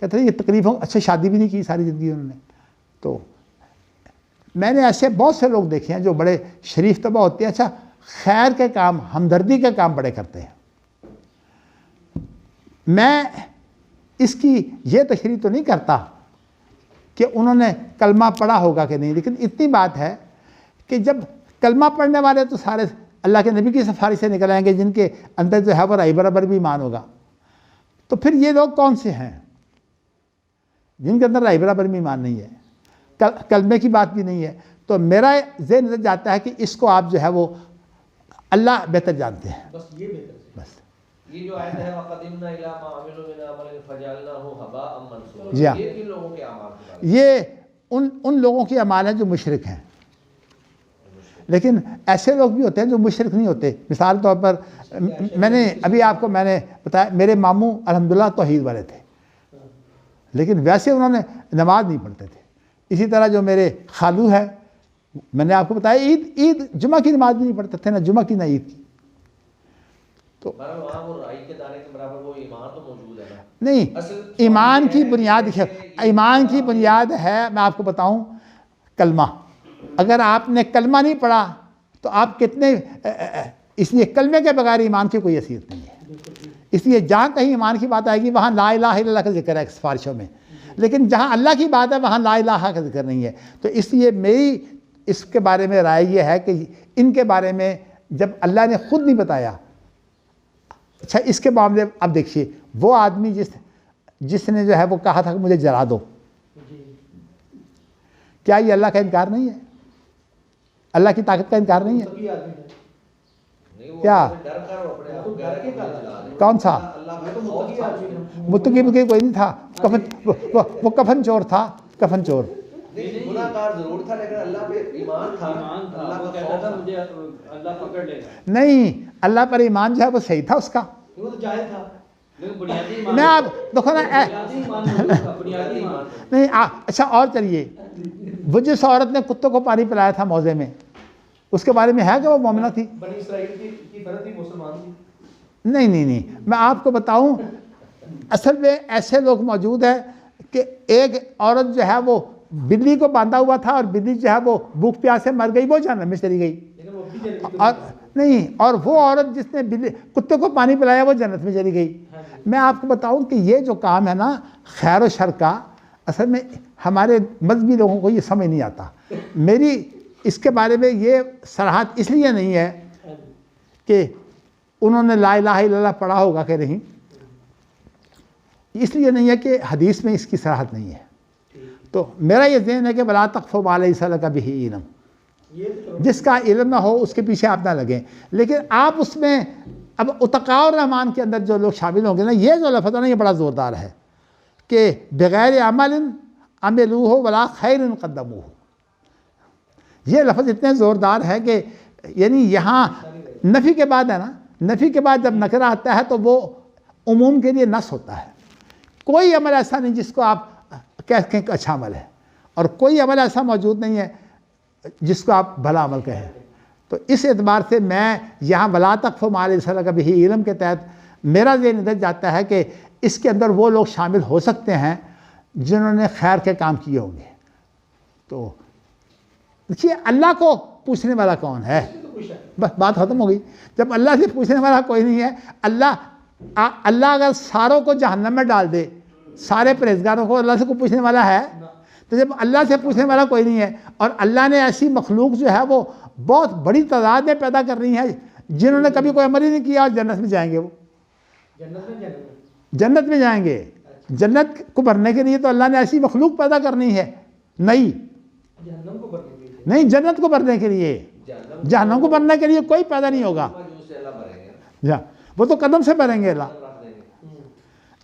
کہتے ہیں یہ تکلیفوں، اچھا شادی بھی نہیں کی ساری زندگی انہوں نے۔ تو میں نے ایسے بہت سے لوگ دیکھے ہیں جو بڑے شریف طبع ہوتے ہیں، اچھا خیر کے کام، ہمدردی کے کام بڑے کرتے ہیں۔ میں اس کی یہ تشریح تو نہیں کرتا کہ انہوں نے کلمہ پڑھا ہوگا کہ نہیں، لیکن اتنی بات ہے کہ جب کلمہ پڑھنے والے تو سارے اللہ کے نبی کی سفارش سے نکل آئیں گے، جن کے اندر جو ہے وہ رائی برابر بھی ایمان ہوگا، تو پھر یہ لوگ کون سے ہیں جن کے اندر رائی برابر بھی ایمان نہیں ہے، کلمے کی بات بھی نہیں ہے؟ تو میرا ذہن جاتا ہے کہ اس کو آپ جو ہے وہ اللہ بہتر جانتے ہیں۔ بس یہ بہتر ہے۔ بس یہ جو آیت ہے وَقَدِمْنَا إِلَىٰ مَا عَمِلُوا مِنْ عَمَلٍ فَجَعَلْنَاهُ هَبَاءً مَنْثُورًا۔ جی ہاں، یہ کن لوگوں کے اعمال کی بات ہے؟ یہ ان لوگوں کے اعمال ہیں جو مشرک ہیں، لیکن ایسے لوگ بھی ہوتے ہیں جو مشرک نہیں ہوتے۔ مثال طور پر میں نے ابھی آپ کو میں نے بتایا میرے ماموں الحمدللہ توحید والے تھے، لیکن ویسے انہوں نے نماز نہیں پڑھتے تھے۔ اسی طرح جو میرے خالو ہے، میں نے آپ کو بتایا عید جمعہ کی نماز بھی نہیں پڑھتے تھے، نہ جمعہ کی نہ عید کی۔ تو وہاں وہ رائی کے دانے کے برابر وہ ایمان تو موجود ہے نا؟ نہیں، ایمان کی بنیاد ایمان کی بنیاد ہے، میں آپ کو بتاؤں، کلمہ۔ اگر آپ نے کلمہ نہیں پڑھا تو آپ کتنے، اس لیے کلمے کے بغیر ایمان کی کوئی حیثیت نہیں ہے۔ اس لیے جہاں کہیں ایمان کی بات آئے گی وہاں لا الہ الا اللہ کا ذکر ہے سفارشوں میں، لیکن جہاں اللہ کی بات ہے وہاں لا الہ کا ذکر نہیں ہے۔ تو اس لیے میری اس کے بارے میں رائے یہ ہے کہ ان کے بارے میں جب اللہ نے خود نہیں بتایا، اچھا اس کے معاملے اب دیکھیے، وہ آدمی جس نے جو ہے وہ کہا تھا کہ مجھے جلا دو، کیا یہ اللہ کا انکار نہیں ہے؟ اللہ کی طاقت کا انکار نہیں ہے؟ کیا کون سا متقی کوئی نہیں تھا، وہ کفن چور تھا، کفن چور۔ گناہگار ضرور تھا لیکن اللہ پہ ایمان تھا، اللہ وہ کہتا تھا مجھے اللہ پکڑ لے گا۔ نہیں، اللہ پر ایمان جو ہے وہ صحیح تھا اس کا۔ وہ تو جائز تھا، لیکن بنیادی ایمان، میں آپ دیکھو نا، بنیادی ایمان موجود تھا، بنیادی ایمان۔ نہیں اچھا اور چلیے، وہ جس عورت نے کتوں کو پانی پلایا تھا موضع میں، اس کے بارے میں ہے کہ وہ مومنہ تھی؟ بنی اسرائیل کی فرد تھی، مسلمان تھی۔ نہیں، میں آپ کو بتاؤں، اصل میں ایسے لوگ موجود ہیں کہ ایک عورت جو ہے وہ بلی کو باندھا ہوا تھا اور بلی جو ہے وہ بھوک پیاس سے مر گئی، وہ جہنم میں چلی گئی، لیکن وہ بھی جنتی اور نہیں، اور وہ عورت جس نے کتے کو پانی پلایا وہ جنت میں چلی گئی۔ میں آپ کو بتاؤں کہ یہ جو کام ہے نا خیر و شر کا، اصل میں ہمارے مذہبی لوگوں کو یہ سمجھ نہیں آتا۔ میری اس کے بارے میں یہ صراحت اس لیے نہیں ہے کہ انہوں نے لا الہ الا اللہ پڑھا ہوگا کہ نہیں، اس لیے نہیں ہے کہ حدیث میں اس کی صراحت نہیں ہے۔ تو میرا یہ ذہن ہے کہ وَلَا تَقْفُ مَا لَيْسَ لَكَ بِهِ عِلْمٌ، جس کا علم نہ ہو اس کے پیچھے آپ نہ لگیں۔ لیکن آپ اس میں اب اتقاء الرحمن کے اندر جو لوگ شامل ہوں گے نا، یہ جو لفظ ہے نا یہ بڑا زوردار ہے کہ بغیر عمل عملوہ ولا خیر قدموہ. یہ لفظ اتنے زوردار ہے کہ یعنی یہاں نفی کے بعد ہے نا، نفی کے بعد جب نکرہ آتا ہے تو وہ عموم کے لیے نص ہوتا ہے. کوئی عمل ایسا نہیں جس کو آپ کہیں کہ اچھا عمل ہے، اور کوئی عمل ایسا موجود نہیں ہے جس کو آپ بھلا عمل کہیں. تو اس اعتبار سے میں یہاں ولا تقف ما لیس لک بہ علم کے تحت میرا ذہن ادھر جاتا ہے کہ اس کے اندر وہ لوگ شامل ہو سکتے ہیں جنہوں نے خیر کے کام کیے ہوں گے. تو دیکھیے اللہ کو پوچھنے والا کون ہے؟ بس بات ختم ہو گئی. جب اللہ سے پوچھنے والا کوئی نہیں ہے، اللہ اگر ساروں کو جہنم میں ڈال دے، سارے پرہیزگاروں کو اللہ سے کوئی پوچھنے والا ہے؟ تو جب اللہ سے پوچھنے والا کوئی نہیں ہے، اور اللہ نے ایسی مخلوق جو ہے وہ بہت بڑی تعداد میں پیدا کرنی ہے جنہوں نے کبھی کوئی عمل ہی نہیں کیا، اور جنت میں جائیں گے. وہ جنت میں جائیں گے. جنت کو بھرنے کے لیے تو اللہ نے ایسی مخلوق پیدا کرنی ہے نہیں جنت کو بھرنے کے لیے. جہنم کو بھرنے کے لیے کوئی پیدا نہیں ہوگا. وہ تو قدم سے بھریں گے اللہ.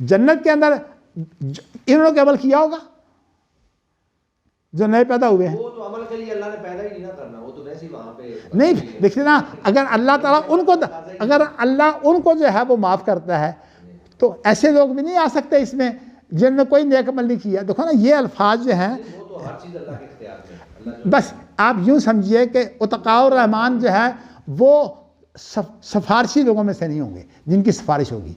جنت کے اندر انہوں نے عمل کیا ہوگا جو نئے پیدا ہوئے ہیں. وہ تو عمل کے لیے اللہ نے پیدا ہی نہیں نہ کرنا، وہ تو ویسے ہی وہاں پہ نہیں دیکھتے نا. اگر اللہ تعالیٰ ان کو جو ہے وہ معاف کرتا ہے تو ایسے لوگ بھی نہیں آ سکتے اس میں جن نے کوئی نیک عمل نہیں کیا. دیکھو نا یہ الفاظ جو ہیں وہ تو ہر چیز اللہ کے اختیار میں. اللہ بس آپ یوں سمجھیے کہ اتقاء الرحمن جو ہے وہ سفارشی لوگوں میں سے نہیں ہوں گے جن کی سفارش ہوگی.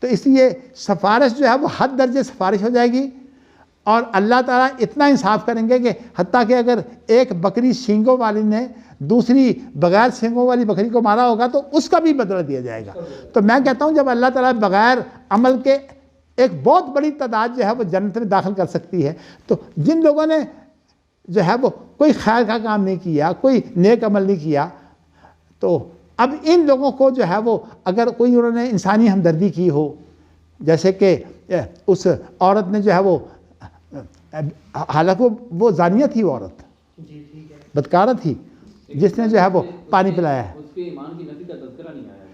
تو اس لیے سفارش جو ہے وہ حد درجے سفارش ہو جائے گی، اور اللہ تعالیٰ اتنا انصاف کریں گے کہ حتیٰ کہ اگر ایک بکری سینگوں والی نے دوسری بغیر سینگوں والی بکری کو مارا ہوگا تو اس کا بھی بدلہ دیا جائے گا. تو میں کہتا ہوں جب اللہ تعالیٰ بغیر عمل کے ایک بہت بڑی تعداد جو ہے وہ جنت میں داخل کر سکتی ہے، تو جن لوگوں نے جو ہے وہ کوئی خیر کا کام نہیں کیا، کوئی نیک عمل نہیں کیا، تو اب ان لوگوں کو جو ہے وہ اگر کوئی انہوں نے انسانی ہمدردی کی ہو، جیسے کہ اس عورت نے جو ہے وہ حالانکہ وہ زانیہ تھی، وہ عورت بدکارہ تھی جس نے جو ہے وہ پانی پلایا ہے. اس کے ایمان کی نفی کا تذکرہ نہیں آیا،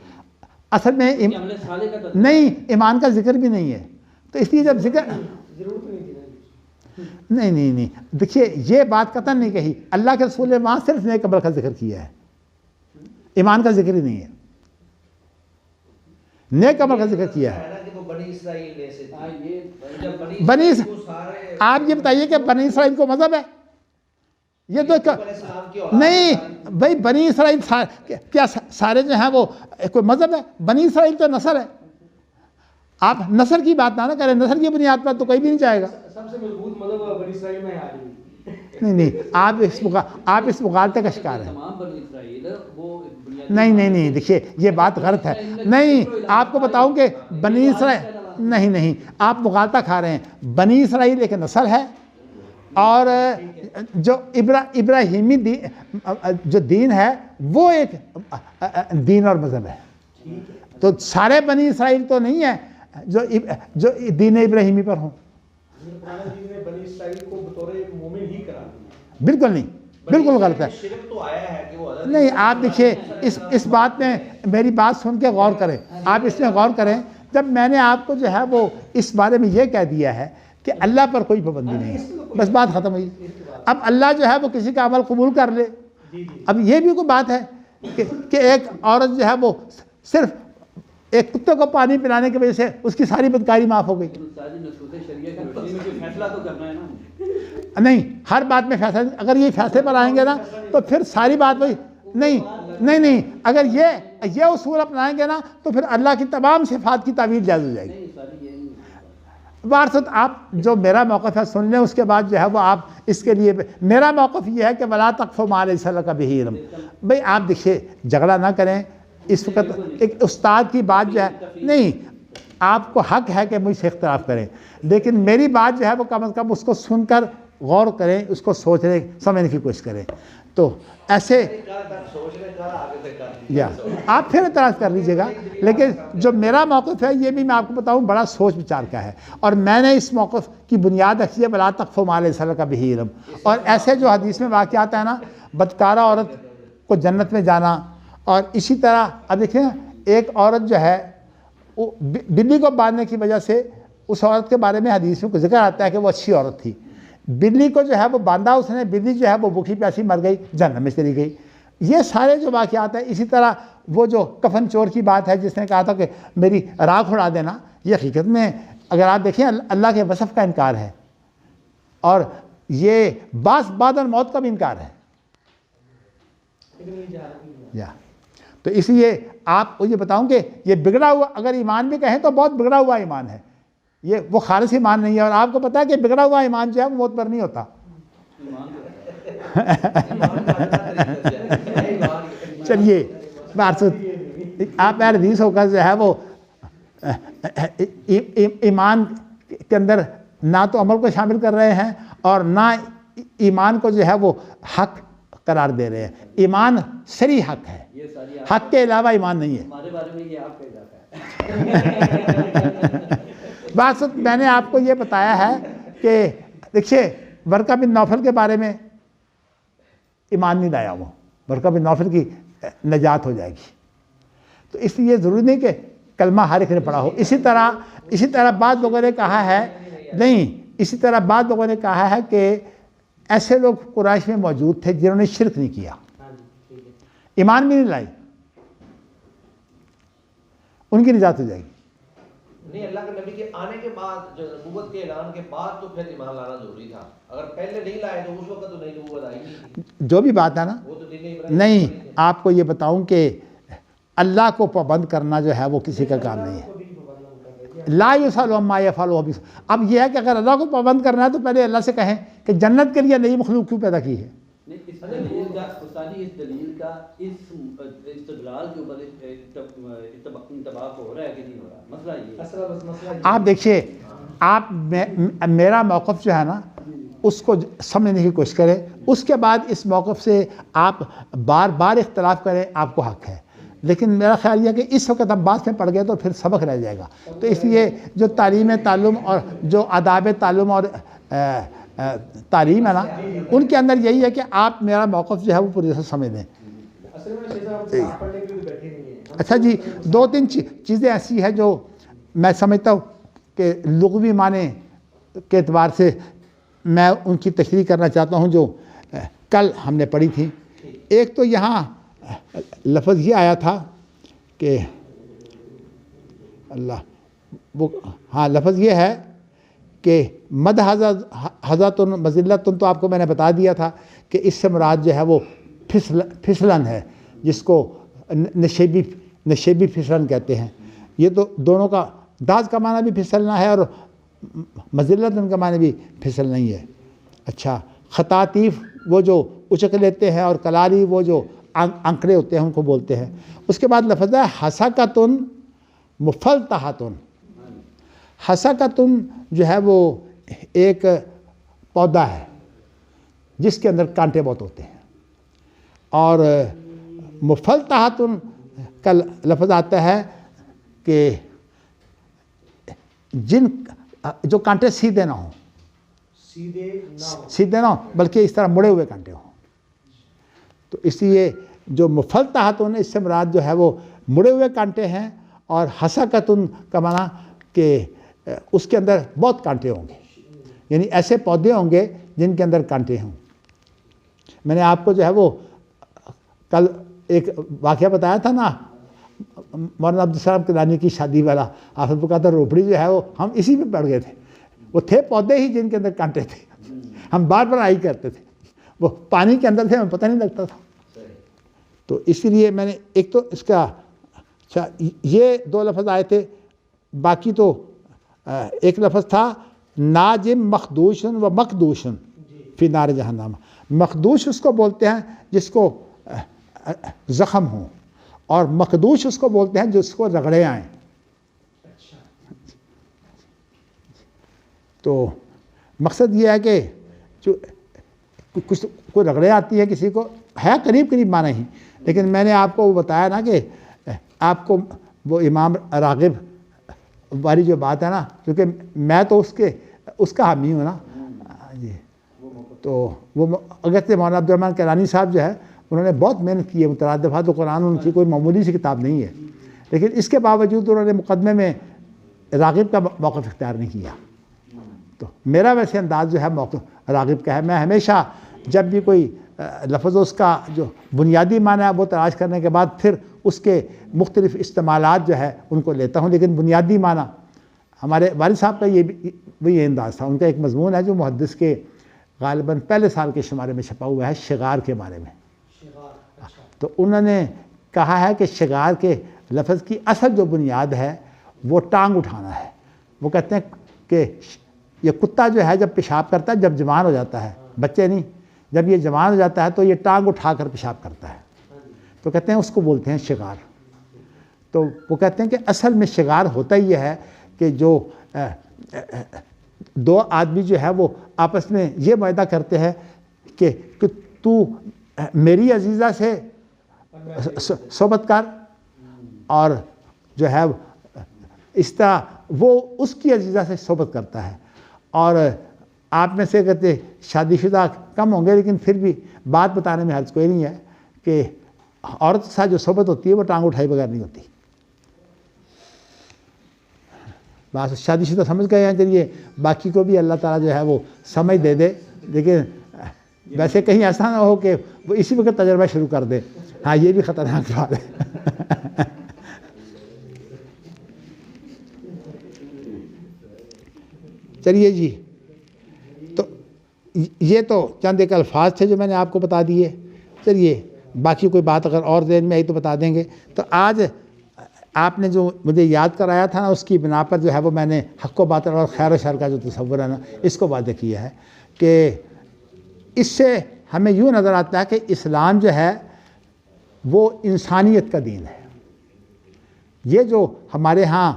اصل میں عمل صالح کا تذکرہ نہیں، ایمان کا ذکر بھی نہیں ہے. تو اس لیے جب ذکر نہیں دیکھیے یہ بات قطعاً نہیں کہی. اللہ کے رسول نے وہاں صرف نیک عمل کا ذکر کیا ہے، ایمان کا ذکر ہی نہیں ہے. نیک عمل کا ذکر کیا ہے. آپ یہ بتائیے کہ بنی اسرائیل کو مذہب ہے؟ یہ تو نہیں بھائی، بنی اسرائیل کیا سارے جو ہیں وہ کوئی مذہب ہے؟ بنی اسرائیل تو نسل ہے. آپ نسل کی بات نہ کریں، نسل کی بنیاد پر تو کوئی بھی نہیں جائے گا. سب سے مضبوط مذہب بنی اسرائیل میں آ رہی نہیں آپ اس مغالطے کا شکار ہیں. تمام بنی اسرائیل وہ نہیں دیکھیے یہ بات غلط ہے. نہیں آپ کو بتاؤں کہ بنی اسرائیل نہیں آپ مغالطہ کھا رہے ہیں. بنی اسرائیل ایک نسل ہے، اور جو ابراہیمی جو دین ہے وہ ایک دین اور مذہب ہے. تو سارے بنی اسرائیل تو نہیں ہے جو دین ابراہیمی پر ہوں. بنی اسرائیل کو بطور مومن ہی کرا دیا. بالکل نہیں، بالکل غلط ہے. شرک تو آیا ہے کہ وہ نہیں آپ دیکھیے اس بات میں میری بات سن کے غور کریں. آپ اس میں غور کریں. جب میں نے آپ کو جو ہے وہ اس بارے میں یہ کہہ دیا ہے کہ اللہ پر کوئی پابندی نہیں ہے، بس بات ختم ہوئی. اب اللہ جو ہے وہ کسی کا عمل قبول کر لے. اب یہ بھی کوئی بات ہے کہ ایک عورت جو ہے وہ صرف ایک کتے کو پانی پلانے کی وجہ سے اس کی ساری بدکاری معاف ہو گئی. فیصلہ تو کرنا ہے نا. نہیں ہر بات میں فیصلہ، اگر یہ فیصلے پر آئیں گے نا تو پھر ساری بات وہی. نہیں اگر یہ اصول اپنائیں گے نا تو پھر اللہ کی تمام صفات کی تعویل جائز ہو جائے گی. وارثت آپ جو میرا موقف ہے سن لیں، اس کے بعد جو ہے وہ آپ اس کے لیے میرا موقف یہ ہے کہ ولا تقف ما لیس لک بہ علم. بھائی آپ دیکھیے جھگڑا نہ کریں اس وقت. ایک استاد کی بات جو ہے نہیں، آپ کو حق ہے کہ مجھ سے اختلاف کریں، لیکن میری بات جو ہے وہ کم از کم اس کو سن کر غور کریں، اس کو سوچنے سمجھنے کی کوشش کریں. تو ایسے آپ پھر اعتراض کر لیجیے گا، لیکن جو میرا موقف ہے یہ بھی میں آپ کو بتاؤں بڑا سوچ بچار کا ہے، اور میں نے اس موقف کی بنیاد رکھی ہے ولا تقف ما لیس لک بہ علم. اور ایسے جو حدیث میں واقعات ہیں نا، بدکارہ عورت کو جنت میں جانا، اور اسی طرح اب دیکھیں ایک عورت جو ہے وہ بلی کو باندھنے کی وجہ سے اس عورت کے بارے میں حدیث میں ذکر آتا ہے کہ وہ اچھی عورت تھی. بلی کو جو ہے وہ باندھا اس نے, بلی جو ہے وہ بھوکی پیاسی مر گئی, جہنم میں چلی گئی. یہ سارے جو واقعات ہیں. اسی طرح وہ جو کفن چور کی بات ہے جس نے کہا تھا کہ میری راکھ اڑا دینا, یہ حقیقت میں اگر آپ دیکھیں اللہ کے وصف کا انکار ہے, اور یہ بعد موت کا بھی انکار ہے. تو اس لیے آپ کو یہ بتاؤں کہ یہ بگڑا ہوا, اگر ایمان بھی کہیں تو بہت بگڑا ہوا ایمان ہے, یہ وہ خالص ایمان نہیں ہے. اور آپ کو پتا ہے کہ بگڑا ہوا ایمان جو ہے وہ موت پر نہیں ہوتا. چلیے آپ حدیث ہو کر جو ہے وہ ایمان کے اندر نہ تو عمل کو شامل کر رہے ہیں اور نہ ایمان کو جو ہے وہ حق قرار دے رہے ہیں. ایمان صریح حق ہے, حق کے علاوہ ایمان نہیں ہے. ہمارے بارے میں یہ آپ کا اضافہ ہے. بات میں نے آپ کو یہ بتایا ہے کہ دیکھیے ورقہ بن نوفل کے بارے میں ایمان نہیں لایا, وہ ورقہ بن نوفل کی نجات ہو جائے گی. تو اس لیے ضروری نہیں کہ کلمہ ہر ایک نے پڑھا ہو. اسی طرح بعض لوگوں نے کہا ہے اسی طرح بعض لوگوں نے کہا ہے کہ ایسے لوگ قریش میں موجود تھے جنہوں نے شرک نہیں کیا, ایمان بھی نہیں لائی, ان کی نجات ہو جائے گی. نہیں, اللہ کے نبی کے آنے کے بعد, جو نبوت کے اعلان کے بعد تو پھر ایمان لانا ضروری تھا. اگر پہلے نہیں لائے تو اس وقت تو نئی نبوت آئی نہیں. جو بھی بات ہے نا, وہ تو دین ابراہیم نہیں, آپ کو یہ بتاؤں کہ اللہ کو پابند کرنا جو ہے وہ کسی کا کام نہیں ہے. لا یسأل عما یفعل. اب یہ ہے کہ اگر اللہ کو پابند کرنا ہے تو پہلے اللہ سے کہیں کہ جنت کے لیے نئی مخلوق کیوں پیدا کی ہے. اس دلیل کا اس استدلال کے اوپر اتفاق ہو رہا ہے کہ نہیں ہو رہا, مسئلہ یہ. آپ دیکھیے, آپ میرا موقف جو ہے نا اس کو سمجھنے کی کوشش کریں, اس کے بعد اس موقف سے آپ بار بار اختلاف کریں, آپ کو حق ہے. لیکن میرا خیال یہ ہے کہ اس وقت ہم بات میں پڑ گئے تو پھر سبق رہ جائے گا. تو اس لیے جو تعلیم تعلم اور جو آداب تعلم اور تعلیم ہے نا, ان کے اندر یہی ہے کہ آپ میرا موقف جو ہے وہ پوری طرح سمجھ لیں. اچھا جی, 2-3 چیزیں ایسی ہیں جو میں سمجھتا ہوں کہ لغوی معنی کے اعتبار سے میں ان کی تشریح کرنا چاہتا ہوں جو کل ہم نے پڑھی تھی. ایک تو یہاں لفظ یہ آیا تھا کہ لفظ یہ ہے کہ مد حضرتن مذلتن, تو آپ کو میں نے بتا دیا تھا کہ اس سے مراد جو ہے وہ پھسلن ہے, جس کو نشیبی پھسلن کہتے ہیں. یہ تو دونوں کا, داز کا معنی بھی پھسلنا ہے اور مذلتن کا معنی بھی پھسلنا ہی ہے. اچھا, خطاطیف وہ جو اچک لیتے ہیں اور کلالی وہ جو انکڑے ہوتے ہیں ان کو بولتے ہیں. اس کے بعد لفظ ہے حسکتن مفلتحتن. حسکتن جو ہے وہ ایک پودا ہے جس کے اندر کانٹے بہت ہوتے ہیں, اور مفلتحتن کا لفظ آتا ہے کہ جو کانٹے سیدھے نہ ہوں, سیدھے نہ ہوں بلکہ اس طرح مڑے ہوئے کانٹے ہوں. تو اس لیے جو مفلتحتن اس سے مراد جو ہے وہ مڑے ہوئے کانٹے ہیں, اور حسکتن کا معنی کہ اس کے اندر بہت کانٹے ہوں گے, یعنی ایسے پودے ہوں گے جن کے اندر کانٹے ہوں. میں نے آپ کو جو ہے وہ کل ایک واقعہ بتایا تھا نا, مولانا عبدالسلام کلانی کی شادی والا. آپ نے کہا تھا روپڑی جو ہے وہ ہم اسی میں پڑ گئے تھے. وہ تھے پودے ہی جن کے اندر کانٹے تھے, ہم بار بار آئی کرتے تھے, وہ پانی کے اندر تھے, ہمیں پتہ نہیں لگتا تھا. تو اسی لیے میں نے ایک تو اس کا اچھا یہ 2 لفظ آئے تھے. باقی تو ایک لفظ تھا ناجم مخدوشن و مخدوشن فی نار جہنم. مخدوش اس کو بولتے ہیں جس کو زخم ہوں, اور مخدوش اس کو بولتے ہیں جس کو رگڑے آئیں. تو مقصد یہ ہے کہ جو کچھ کوئی رگڑے آتی ہے کسی کو, ہے قریب معنی ہی, لیکن میں نے آپ کو وہ بتایا نا کہ آپ کو وہ امام راغب والی جو بات ہے نا, کیونکہ میں تو اس کا حامی ہوں نا جی. تو وہ اگرچہ مولانا عبدالرحمن کیلانی صاحب جو ہے انہوں نے بہت محنت کی ہے, مترادفات قرآن ان کی کوئی معمولی سی کتاب نہیں ہے, لیکن اس کے باوجود انہوں نے مقدمے میں راغب کا موقف اختیار نہیں کیا. تو میرا ویسے انداز جو ہے موقف راغب کا ہے. میں ہمیشہ جب بھی کوئی لفظ اس کا جو بنیادی معنی ہے وہ تلاش کرنے کے بعد پھر اس کے مختلف استعمالات جو ہے ان کو لیتا ہوں، لیکن بنیادی معنی ہمارے والد صاحب کا یہ انداز تھا. ان کا ایک مضمون ہے جو محدث کے غالباً پہلے سال کے شمارے میں چھپا ہوا ہے شغار کے بارے میں. تو انہوں نے کہا ہے کہ شغار کے لفظ کی اصل جو بنیاد ہے وہ ٹانگ اٹھانا ہے. وہ کہتے ہیں کہ یہ کتا جو ہے جب پیشاب کرتا ہے جب جوان ہو جاتا ہے، بچے نہیں، جب یہ جوان ہو جاتا ہے تو یہ ٹانگ اٹھا کر پیشاب کرتا ہے. تو کہتے ہیں اس کو بولتے ہیں شغار. تو وہ کہتے ہیں کہ اصل میں شغار ہوتا ہی یہ ہے کہ جو دو آدمی جو ہے وہ آپس میں یہ معاہدہ کرتے ہیں کہ تو میری عزیزہ سے صحبت کر، اور جو ہے اس طرح وہ اس کی عزیزہ سے صحبت کرتا ہے. اور آپ میں سے کہتے شادی شدہ کم ہوں گے لیکن پھر بھی بات بتانے میں حرج کوئی نہیں ہے کہ عورت کے ساتھ جو صحبت ہوتی ہے وہ ٹانگ اٹھائے بغیر نہیں ہوتی. بس شادی شدہ سمجھ گئے ہیں. چلیے باقی کو بھی اللہ تعالیٰ جو ہے وہ سمجھ دے دے، لیکن ویسے کہیں ایسا نہ ہو کہ وہ اسی وقت تجربہ شروع کر دے. ہاں یہ بھی خطرناک بات ہے. چلیے جی، تو یہ تو چند ایک الفاظ تھے جو میں نے آپ کو بتا دیے. چلیے باقی کوئی بات اگر اور ذہن میں آئی تو بتا دیں گے. تو آج آپ نے جو مجھے یاد کرایا تھا نا اس کی بنا پر جو ہے وہ میں نے حق و باطل اور خیر و شر کا جو تصور ہے نا اس کو واضح کیا ہے کہ اس سے ہمیں یوں نظر آتا ہے کہ اسلام جو ہے وہ انسانیت کا دین ہے. یہ جو ہمارے ہاں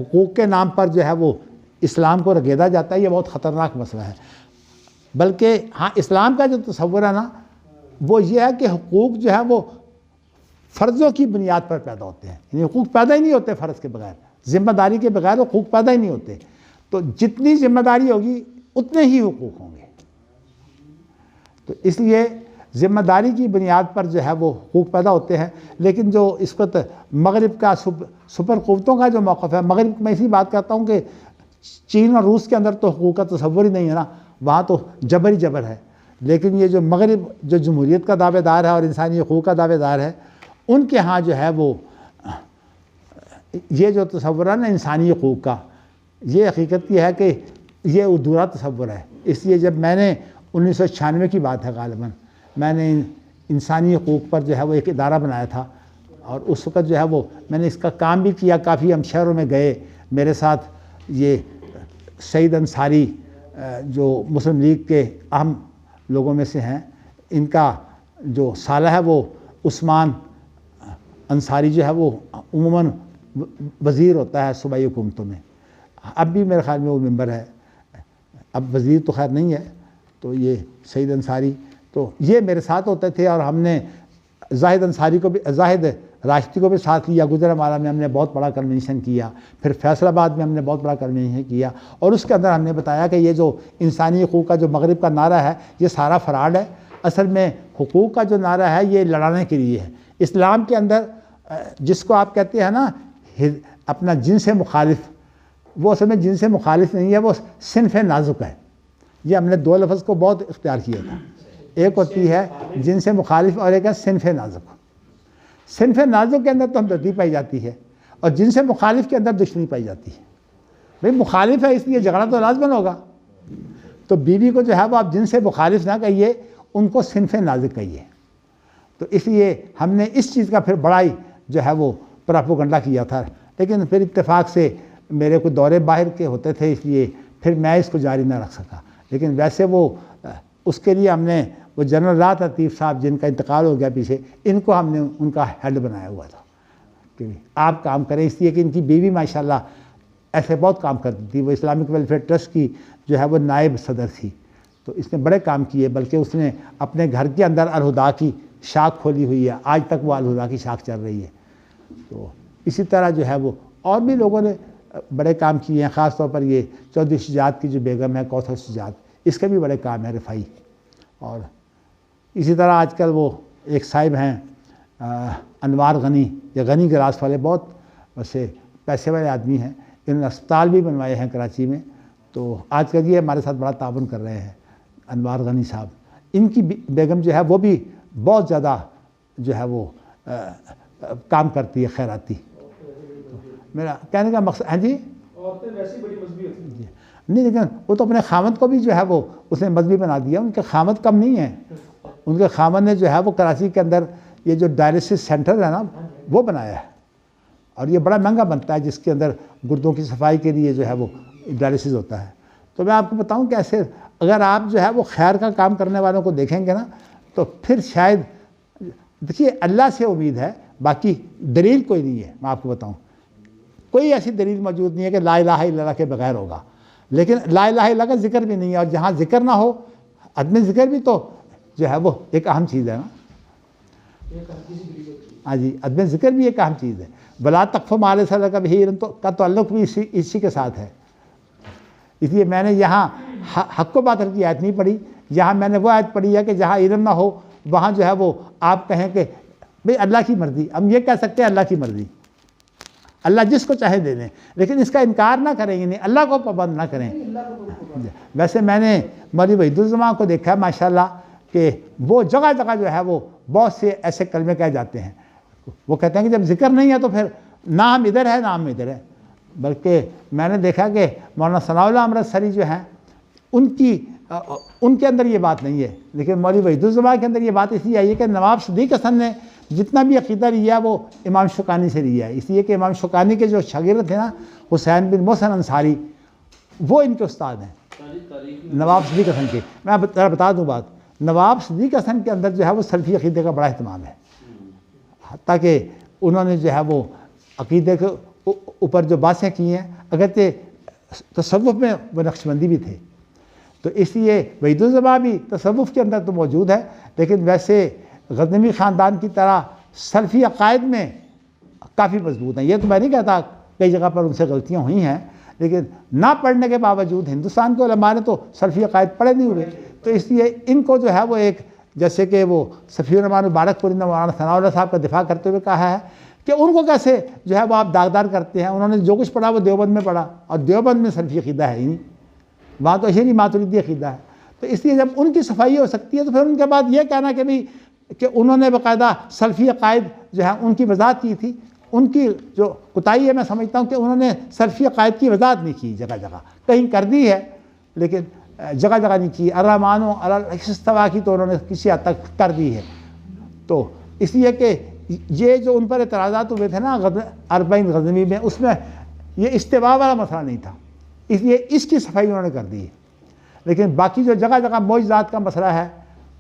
حقوق کے نام پر جو ہے وہ اسلام کو رگیدا جاتا ہے یہ بہت خطرناک مسئلہ ہے. بلکہ ہاں اسلام کا جو تصور ہے نا وہ یہ ہے کہ حقوق جو ہے وہ فرضوں کی بنیاد پر پیدا ہوتے ہیں. یعنی حقوق پیدا ہی نہیں ہوتے فرض کے بغیر، ذمہ داری کے بغیر حقوق پیدا ہی نہیں ہوتے. تو جتنی ذمہ داری ہوگی اتنے ہی حقوق ہوں گے. تو اس لیے ذمہ داری کی بنیاد پر جو ہے وہ حقوق پیدا ہوتے ہیں. لیکن جو اس وقت مغرب کا سپر قوتوں کا جو موقف ہے، مغرب میں اسی بات کرتا ہوں کہ چین اور روس کے اندر تو حقوق کا تصور ہی نہیں ہے نا، وہاں تو جبر ہی جبر ہے. لیکن یہ جو مغرب جو جمہوریت کا دعوے دار ہے اور انسانی حقوق کا دعوے دار ہے، ان کے ہاں جو ہے وہ یہ جو تصور ہے نا انسانی حقوق کا، یہ حقیقت یہ ہے کہ یہ ادھورا تصور ہے. اس لیے جب میں نے 1996 کی بات ہے غالباً، میں نے انسانی حقوق پر جو ہے وہ ایک ادارہ بنایا تھا، اور اس وقت جو ہے وہ میں نے اس کا کام بھی کیا. کافی ہم شہروں میں گئے. میرے ساتھ یہ سعید انصاری جو مسلم لیگ کے اہم لوگوں میں سے ہیں، ان کا جو سالہ ہے وہ عثمان انصاری جو ہے وہ عموماً وزیر ہوتا ہے صوبائی حکومتوں میں. اب بھی میرے خیال میں وہ ممبر ہے، اب وزیر تو خیر نہیں ہے. تو یہ سعید انصاری تو یہ میرے ساتھ ہوتے تھے، اور ہم نے زاہد انصاری کو بھی، زاہد راشدی کو بھی ساتھ لیا. گجرانوالہ میں ہم نے بہت بڑا کنونشن کیا، پھر فیصل آباد میں ہم نے بہت بڑا کنونشن کیا، اور اس کے اندر ہم نے بتایا کہ یہ جو انسانی حقوق کا جو مغرب کا نعرہ ہے یہ سارا فراڈ ہے. اصل میں حقوق کا جو نعرہ ہے یہ لڑانے کے لیے ہے. اسلام کے اندر جس کو آپ کہتے ہیں نا اپنا جنس مخالف، وہ اصل میں جنس مخالف نہیں ہے، وہ صنف نازک ہے. یہ ہم نے دو لفظ کو بہت اختیار کیا تھا. ایک ہوتی ہے جنس مخالف اور ایک ہے صنف نازک. صنف نازک کے اندر تو ہمدردی پائی جاتی ہے، اور جنس مخالف کے اندر دشمنی پائی جاتی ہے. بھئی مخالف ہے اس لیے جھگڑا تو لازماً ہوگا. تو بیوی کو جو ہے وہ آپ جنس مخالف نہ کہیے، ان کو صنف نازک کہیے. تو اس لیے ہم نے اس چیز کا پھر بڑا ہی جو ہے وہ پراپوگنڈا کیا تھا. لیکن پھر اتفاق سے میرے کو دورے باہر کے ہوتے تھے، اس لیے پھر میں اس کو جاری نہ رکھ سکا. لیکن ویسے وہ اس کے لیے ہم نے وہ جنرل راحت لطیف صاحب جن کا انتقال ہو گیا پیچھے، ان کو ہم نے ان کا ہیڈ بنایا ہوا تھا کہ آپ کام کریں. اس لیے کہ ان کی بیوی ماشاءاللہ ایسے بہت کام کرتی تھی. وہ اسلامک ویلفیئر ٹرسٹ کی جو ہے وہ نائب صدر تھی. تو اس نے بڑے کام کیے، بلکہ اس نے اپنے گھر کے اندر الہدا کی شاخ کھولی ہوئی ہے. آج تک وہ الہدا کی شاخ چل رہی ہے. تو اسی طرح جو ہے وہ اور بھی لوگوں نے بڑے کام کیے ہیں. خاص طور پر یہ چودھری شجاعت کی جو بیگم ہے کوثر شجاعت، اس کے بھی بڑے کام ہیں رفائی. اور اسی طرح آج کل وہ ایک صاحب ہیں انوار غنی یا غنی گراس والے، بہت ویسے پیسے والے آدمی ہیں. انہوں نے اسپتال بھی بنوائے ہیں کراچی میں. تو آج کل یہ ہمارے ساتھ بڑا تعاون کر رہے ہیں انوار غنی صاحب. ان کی بیگم جو ہے وہ بھی بہت زیادہ جو ہے وہ کام کرتی ہے خیراتی. میرا کہنے کا مقصد ہے جی عورتیں ویسے بڑی مذہبی ہوتی ہیں. نہیں، لیکن وہ تو اپنے خامد کو بھی جو ہے وہ اس نے مذہبی بنا دیا. ان کے خامد کم نہیں ہیں. ان کے خامد نے جو ہے وہ کراچی کے اندر یہ جو ڈائلسس سینٹر ہے نا وہ بنایا ہے، اور یہ بڑا مہنگا بنتا ہے، جس کے اندر گردوں کی صفائی کے لیے جو ہے وہ ڈائلسس ہوتا ہے. تو میں آپ کو بتاؤں کہ ایسے اگر آپ جو ہے وہ خیر کا کام کرنے والوں کو دیکھیں گے نا تو پھر شاید دیکھیے اللہ سے امید ہے، باقی دلیل کوئی نہیں ہے. میں آپ کو بتاؤں کوئی ایسی دلیل موجود نہیں ہے کہ لا الہ الا اللہ کے بغیر ہوگا. لیکن لا الہ الا اللہ کا ذکر بھی نہیں ہے، اور جہاں ذکر نہ ہو عدم ذکر بھی تو جو ہے وہ ایک اہم چیز ہے نا. ہاں جی، عدم ذکر بھی ایک اہم چیز ہے. بلا تقف ما لیس لک بہ علم کا تعلق بھی اسی کے ساتھ ہے. اس لیے میں نے یہاں حق و باطل کی آیت نہیں پڑھی، یہاں میں نے وہ آیت پڑھی ہے کہ جہاں علم نہ ہو وہاں جو ہے وہ آپ کہیں کہ بھئی اللہ کی مرضی. ہم یہ کہہ سکتے ہیں اللہ کی مرضی، اللہ جس کو چاہے دے دیں، لیکن اس کا انکار نہ کریں گے، نہیں اللہ کو پابند نہ کریں. ویسے میں نے مولوی وحید الزماں کو دیکھا ہے ماشاءاللہ کہ وہ جگہ جگہ جو ہے وہ بہت سے ایسے کلمے کہے جاتے ہیں. وہ کہتے ہیں کہ جب ذکر نہیں ہے تو پھر نہ ہم ادھر ہے نہ ہم ادھر ہے. بلکہ میں نے دیکھا کہ مولانا ثناء اللہ امرتسری جو ہیں ان کے اندر یہ بات نہیں ہے، لیکن مولوی وحید الزماں کے اندر یہ بات اس لیے آئی ہے کہ نواب صدیق حسن نے جتنا بھی عقیدہ لیا وہ امام شوکانی سے لیا ہے. اس لیے کہ امام شوکانی کے جو شاگرد تھے نا حسین بن محسن انصاری، وہ ان کے استاد ہیں نواب صدیق حسن کے. میں ذرا بتا دوں بات، نواب صدیق حسن کے اندر جو ہے وہ سلفی عقیدے کا بڑا اہتمام ہے. حتیٰ کہ انہوں نے جو ہے وہ عقیدے کے اوپر جو باتیں کی ہیں، اگرچہ تصوف میں وہ نقشبندی بھی تھے، تو اس لیے وحید الزماں بھی تصوف کے اندر تو موجود ہے، لیکن ویسے غزنوی خاندان کی طرح سلفی عقائد میں کافی مضبوط ہیں. یہ تو میں نہیں کہتا کئی جگہ پر ان سے غلطیاں ہوئی ہیں، لیکن نہ پڑھنے کے باوجود ہندوستان کے علماء نے تو سلفی عقائد پڑھے نہیں ہوئے. تو اس لیے ان کو جو ہے وہ ایک جیسے کہ وہ صفی الرحمٰن مبارک پوری نے مولانا ثناء اللہ صاحب کا دفاع کرتے ہوئے کہا ہے کہ ان کو کیسے جو ہے وہ آپ داغدار کرتے ہیں. انہوں نے جو کچھ پڑھا وہ دیوبند میں پڑھا، اور دیوبند میں سلفی عقیدہ ہے ہی نہیں، وہاں تو اشعری ماتریدی عقیدہ ہے. تو اس لیے جب ان کی صفائی ہو سکتی ہے تو پھر ان کے بعد یہ کہنا کہ بھی کہ انہوں نے باقاعدہ سلفی عقائد جو ہے ان کی وضاحت کی تھی، ان کی جو کوتاہی ہے میں سمجھتا ہوں کہ انہوں نے سلفی عقائد کی وضاحت نہیں کی. جگہ جگہ کہیں کر دی ہے لیکن جگہ جگہ نہیں کی. الرحمن علی العرش استویٰ کی تو انہوں نے کسی حد تک کر دی ہے. تو اس لیے کہ یہ جو ان پر اعتراضات ہوئے تھے نا اربعین غزنوی میں، اس میں یہ استواء والا مسئلہ نہیں تھا، اس لیے اس کی صفائی انہوں نے کر دی ہے. لیکن باقی جو جگہ جگہ معجزات کا مسئلہ ہے،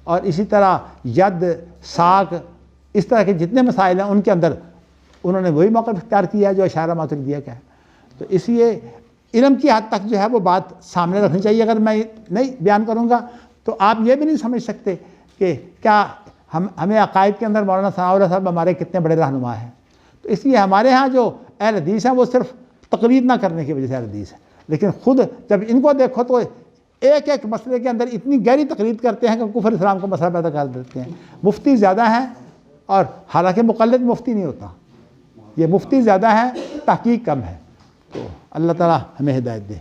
اور اسی طرح ید ساق اس طرح کے جتنے مسائل ہیں ان کے اندر انہوں نے وہی موقف اختیار کیا ہے جو اشارہ ماتریدیہ کا ہے. تو اس لیے علم کی حد تک جو ہے وہ بات سامنے رکھنی چاہیے. اگر میں نہیں بیان کروں گا تو آپ یہ بھی نہیں سمجھ سکتے کہ کیا ہمیں عقائد کے اندر مولانا ثناء اللہ صاحب ہمارے کتنے بڑے رہنما ہیں. تو اس لیے ہمارے ہاں جو اہل حدیث ہیں وہ صرف تقلید نہ کرنے کی وجہ سے اہل حدیث ہے، لیکن خود جب ان کو دیکھو تو ایک ایک مسئلے کے اندر اتنی گہری تقلید کرتے ہیں کہ کفر اسلام کا مسئلہ پیدا کر دیتے ہیں. مفتی زیادہ ہیں، اور حالانکہ مقلد مفتی نہیں ہوتا، یہ مفتی زیادہ ہیں، تحقیق کم ہے. تو اللہ تعالیٰ ہمیں ہدایت دے.